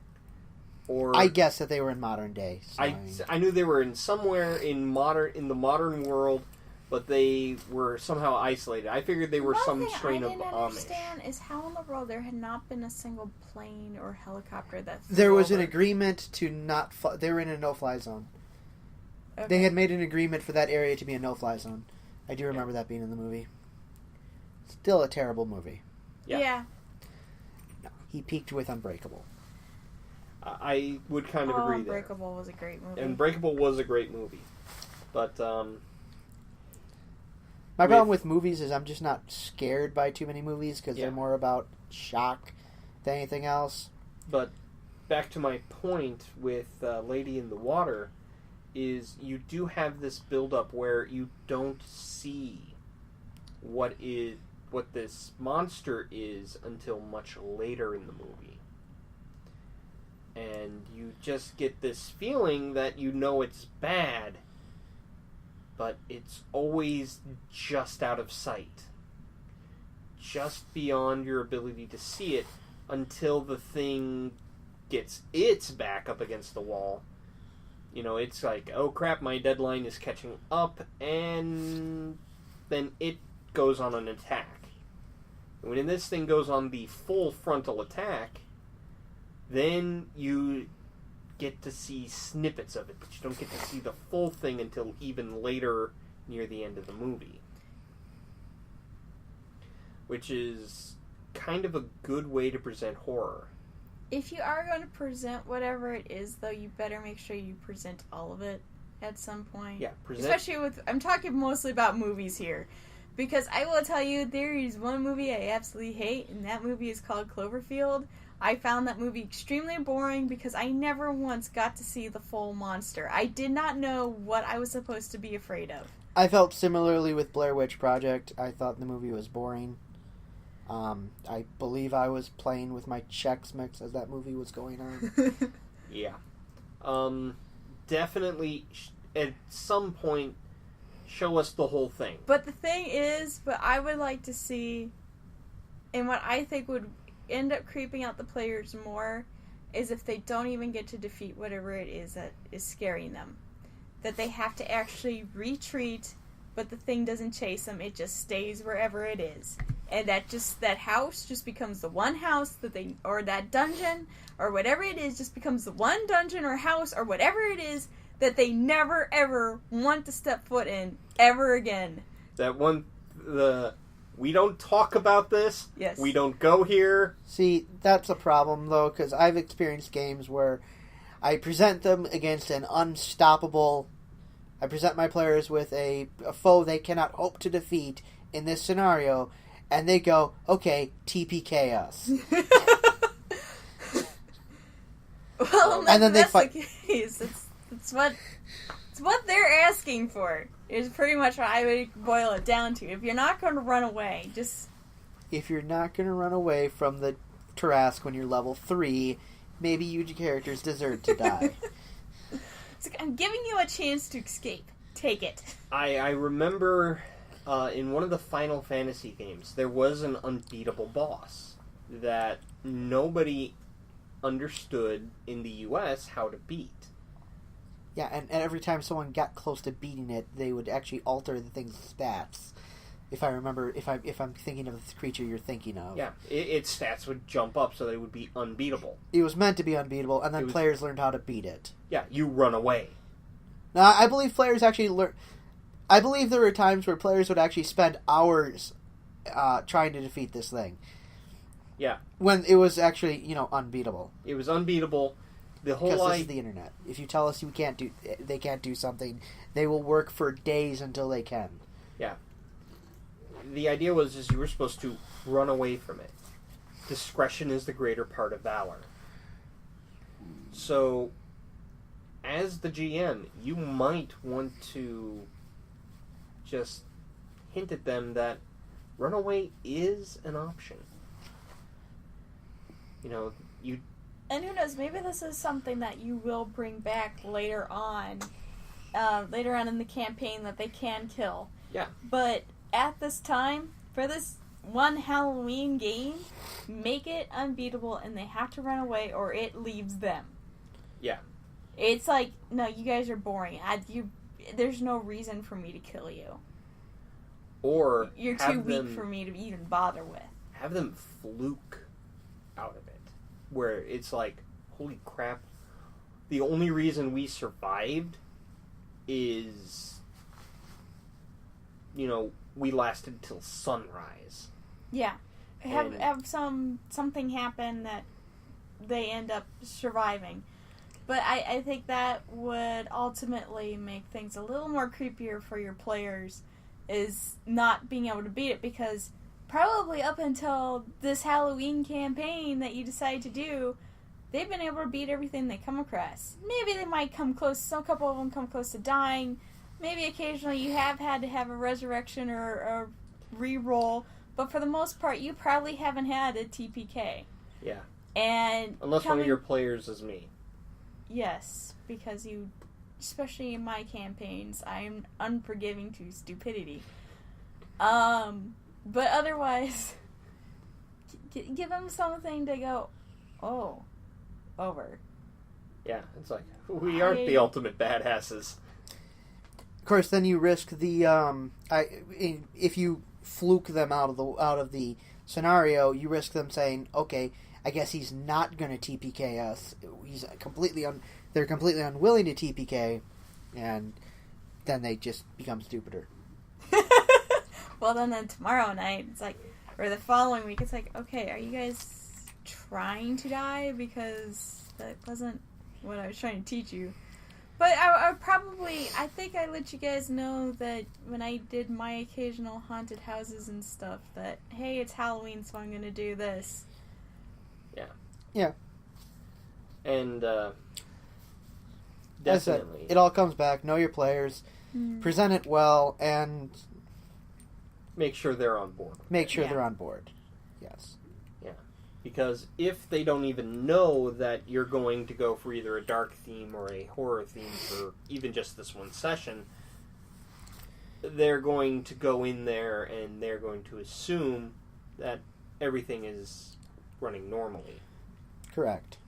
S1: Or
S3: I guess that they were in modern day. So
S1: I knew they were in somewhere in the modern world, but they were somehow isolated. I figured they were some strain of Amish.
S2: What I didn't understand is how in the world there had not been a single plane or helicopter that flew
S3: there was
S2: over.
S3: an agreement to not... they were in a no-fly zone.
S2: Okay.
S3: They had made an agreement for that area to be a no-fly zone. I do remember that being in the movie. Still a terrible movie.
S2: Yeah.
S3: No, he peaked with Unbreakable.
S1: I would kind of agree there.
S2: Unbreakable was a great movie.
S1: Unbreakable was a great movie. But,
S3: my problem with movies is I'm just not scared by too many movies because they're more about shock than anything else.
S1: But back to my point with Lady in the Water is you do have this build-up where you don't see what this monster is until much later in the movie. And you just get this feeling that it's bad, but it's always just out of sight. Just beyond your ability to see it until the thing gets its back up against the wall. It's like, oh crap, my deadline is catching up, and then it goes on an attack. When this thing goes on the full frontal attack, then you get to see snippets of it, but you don't get to see the full thing until even later near the end of the movie. Which is kind of a good way to present horror.
S2: If you are going to present whatever it is, though, you better make sure you present all of it at some point.
S1: Yeah,
S2: Especially I'm talking mostly about movies here. Because I will tell you, there is one movie I absolutely hate, and that movie is called Cloverfield. I found that movie extremely boring because I never once got to see the full monster. I did not know what I was supposed to be afraid of.
S3: I felt similarly with Blair Witch Project. I thought the movie was boring. I believe I was playing with my Chex Mix as that movie was going on.
S1: Yeah. Definitely, at some point, show us the whole thing.
S2: But the thing is, what I would like to see, and what I think would end up creeping out the players more, is if they don't even get to defeat whatever it is that is scaring them. That they have to actually retreat, but the thing doesn't chase them, it just stays wherever it is. And that house just becomes the one house that they, or that dungeon, or whatever it is, just becomes the one dungeon or house, or whatever it is, that they never ever want to step foot in, ever again.
S1: That one, we don't talk about this,
S2: Yes.
S1: we don't go here.
S3: See, that's a problem, though, because I've experienced games where I present them against an unstoppable... I present my players with a foe they cannot hope to defeat in this scenario, and they go, okay, TPK us.
S2: Well,
S3: And then they
S2: that's
S3: fight.
S2: the case. It's what they're asking for. Is pretty much what I would boil it down to. If you're not going to run away, just...
S3: If you're not going to run away from the Tarrasque when you're level 3, maybe your characters deserve to die.
S2: It's like, I'm giving you a chance to escape. Take it.
S1: I remember in one of the Final Fantasy games, there was an unbeatable boss that nobody understood in the US how to beat.
S3: Yeah, and every time someone got close to beating it, they would actually alter the thing's stats. If I remember, if I'm thinking of the creature you're thinking of.
S1: Yeah, its stats would jump up so that it would be unbeatable.
S3: It was meant to be unbeatable, and then players learned how to beat it.
S1: Yeah, you run away.
S3: Now, I believe players actually learn. I believe there were times where players would actually spend hours trying to defeat this thing.
S1: Yeah.
S3: When it was actually, unbeatable.
S1: It was unbeatable. The whole
S3: Because this is the internet. If you tell us they can't do something, they will work for days until they can.
S1: Yeah. The idea was you were supposed to run away from it. Discretion is the greater part of valor. So, as the GM, you might want to just hint at them that runaway is an option.
S2: And who knows, maybe this is something that you will bring back later on in the campaign that they can kill.
S1: Yeah.
S2: But at this time, for this one Halloween game, make it unbeatable and they have to run away or it leaves them.
S1: Yeah.
S2: It's like, no, you guys are boring. There's no reason for me to kill you.
S1: Or
S2: you're too weak for me to even bother with.
S1: Have them fluke out of it. Where it's like, holy crap, the only reason we survived is, we lasted till sunrise.
S2: Yeah. Have something happen that they end up surviving. But I think that would ultimately make things a little more creepier for your players, is not being able to beat it, because probably up until this Halloween campaign that you decide to do, they've been able to beat everything they come across. Maybe they might come close, a couple of them come close to dying. Maybe occasionally you have had to have a resurrection or a re-roll, but for the most part, you probably haven't had a TPK.
S1: Yeah.
S2: And
S1: unless one of your players is me.
S2: Yes, because especially in my campaigns, I am unforgiving to stupidity. But otherwise, give them something to go, oh, over.
S1: Yeah, it's like, we aren't the ultimate badasses.
S3: Of course, then you risk the, if you fluke them out of the scenario, you risk them saying, okay, I guess he's not going to TPK us. They're completely unwilling to TPK, and then they just become stupider.
S2: Well, then tomorrow night, it's like, or the following week, it's like, okay, are you guys trying to die? Because that wasn't what I was trying to teach you. But I think I let you guys know that when I did my occasional haunted houses and stuff, that, hey, it's Halloween, so I'm going to do this.
S1: Yeah.
S3: Yeah.
S1: And,
S3: definitely. Said, it all comes back. Know your players. Present it well, and
S1: make sure they're on board.
S3: They're on board. Yes.
S1: Yeah. Because if they don't even know that you're going to go for either a dark theme or a horror theme for even just this one session, they're going to go in there and they're going to assume that everything is running normally.
S3: Correct.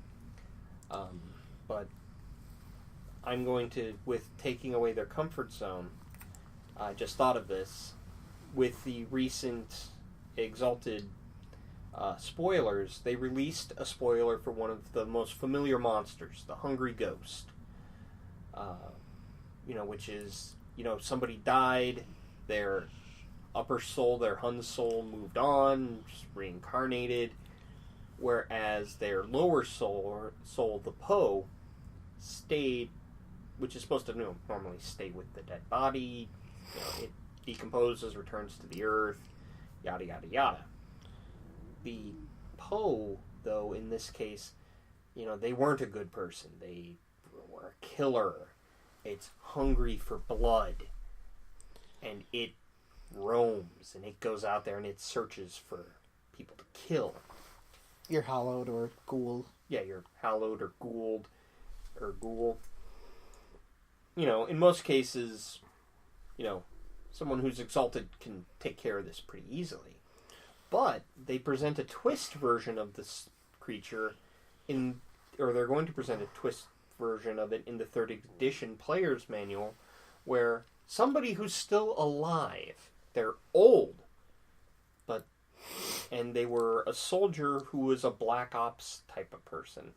S1: But I'm going to, with taking away their comfort zone, I just thought of this, with the recent Exalted spoilers, they released a spoiler for one of the most familiar monsters, the Hungry Ghost. Which is, somebody died, their upper soul, their Hun soul moved on, just reincarnated, whereas their lower soul, the Po, stayed, which is supposed to normally stay with the dead body. It decomposes, returns to the earth, yada yada yada. The Po, though, in this case, they weren't a good person. They were a killer. It's hungry for blood. And it roams, and it goes out there and it searches for people to kill.
S3: You're hallowed or ghoul.
S1: Yeah, you're hallowed or ghouled or ghoul. In most cases, someone who's exalted can take care of this pretty easily. But they present a twist version of this creature they're going to present a twist version of it in the 3rd edition player's manual, where somebody who's still alive, they're old, and they were a soldier who was a black ops type of person.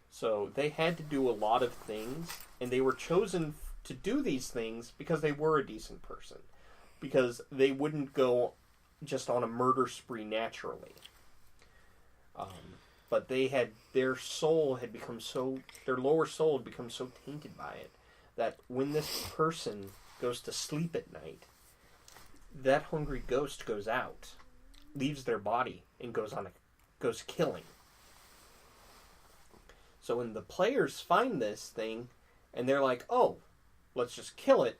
S1: So they had to do a lot of things, and they were chosen to do these things because they were a decent person. Because they wouldn't go just on a murder spree naturally. But their lower soul had become so tainted by it, that when this person goes to sleep at night, that hungry ghost goes out, leaves their body, and goes killing. So when the players find this thing, and they're like, oh, let's just kill it,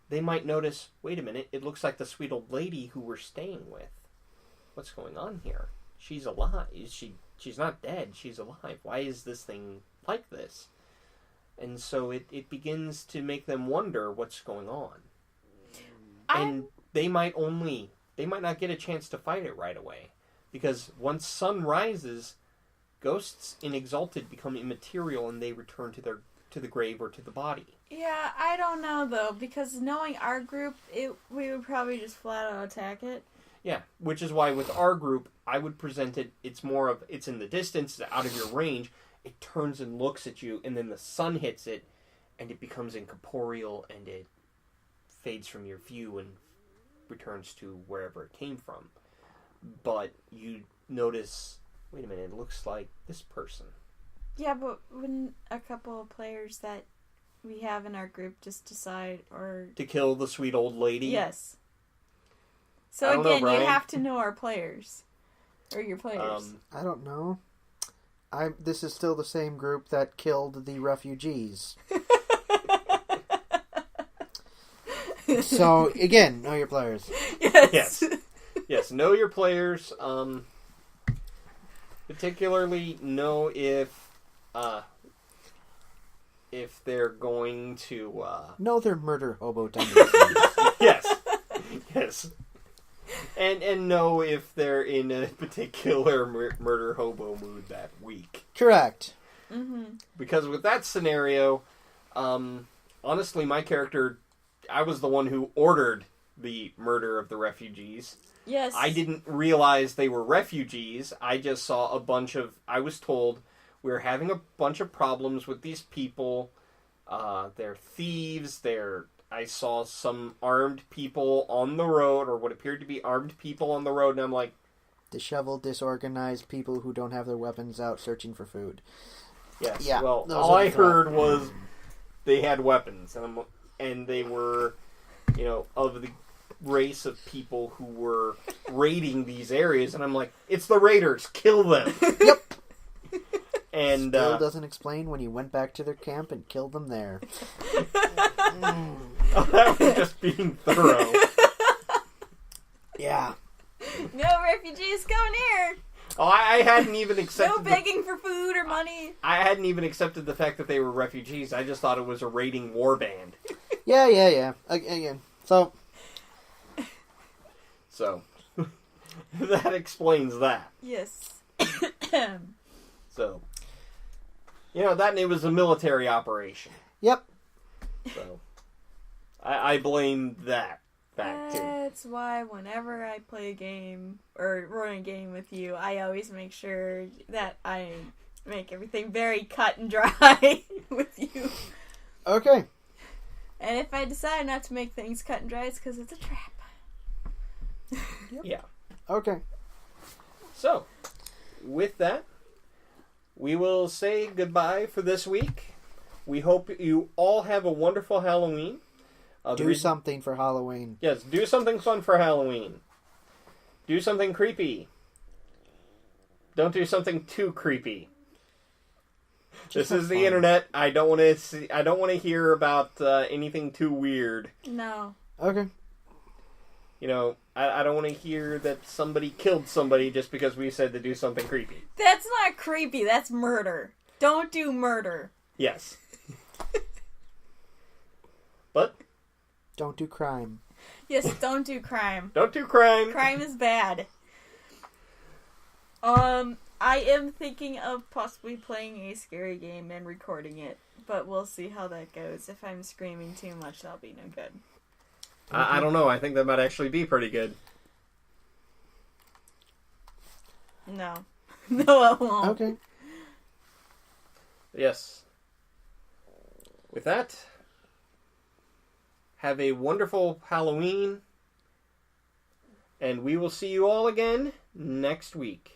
S1: they might notice, wait a minute, it looks like the sweet old lady who we're staying with. What's going on here? She's alive. She's not dead. She's alive. Why is this thing like this? And so it begins to make them wonder what's going on. And they might not get a chance to fight it right away. Because once sun rises, ghosts in Exalted become immaterial and they return to the grave or to the body.
S2: Yeah, I don't know though, because knowing our group, we would probably just flat out attack it.
S1: Yeah, which is why with our group, I would present it, it's in the distance, it's out of your range, it turns and looks at you, and then the sun hits it, and it becomes incorporeal, and it fades from your view and returns to wherever it came from. But you notice, wait a minute, it looks like this person.
S2: Yeah, but wouldn't a couple of players that we have in our group just decide to
S1: kill the sweet old lady?
S2: Yes. So again, you have to know our players. Or your players.
S3: I don't know. This is still the same group that killed the refugees. So, again, know your players.
S2: Yes.
S1: Yes, know your players. Particularly know if they're going to...
S3: know their murder hobo tendencies.
S1: Yes. And know if they're in a particular murder hobo mood that week.
S3: Correct.
S2: Mm-hmm.
S1: Because with that scenario, honestly, my character, I was the one who ordered the murder of the refugees.
S2: Yes.
S1: I didn't realize they were refugees. I just saw I was told we're having a bunch of problems with these people. They're thieves, I saw some armed people on the road, or what appeared to be armed people on the road, and I'm like...
S3: disheveled, disorganized people who don't have their weapons out searching for food.
S1: Yes,
S3: yeah,
S1: well, all I heard was they had weapons, and they were, of the race of people who were raiding these areas, and I'm like, it's the raiders, kill them!
S3: Yep!
S1: And
S3: still doesn't explain when you went back to their camp and killed them there.
S1: Oh, that was just being thorough.
S3: Yeah.
S2: No refugees coming here.
S1: Oh, I hadn't even accepted.
S2: No begging for food or money.
S1: I hadn't even accepted the fact that they were refugees. I just thought it was a raiding war band.
S3: Yeah. Again, so
S1: that explains that.
S2: Yes.
S1: So, that and it was a military operation.
S3: Yep.
S1: So, I blame that fact too.
S2: That's why whenever I play a game or run a game with you, I always make sure that I make everything very cut and dry with you.
S3: Okay.
S2: And if I decide not to make things cut and dry, it's because it's a trap.
S1: Yeah.
S3: Okay.
S1: So, with that, we will say goodbye for this week. We hope you all have a wonderful Halloween.
S3: Do something for Halloween.
S1: Yes, do something fun for Halloween. Do something creepy. Don't do something too creepy. This is the internet. I don't want to see. I don't want to hear about anything too weird.
S2: No.
S3: Okay.
S1: I don't want to hear that somebody killed somebody just because we said to do something creepy.
S2: That's not creepy. That's murder. Don't do murder.
S1: Yes. But
S3: don't do crime.
S2: Yes, don't do crime.
S1: Don't do crime.
S2: Crime is bad. I am thinking of possibly playing a scary game and recording it, but we'll see how that goes. If I'm screaming too much, that'll be no good.
S1: I don't know. I think that might actually be pretty good.
S2: No. No, it won't.
S3: Okay.
S1: Yes. With that, have a wonderful Halloween, and we will see you all again next week.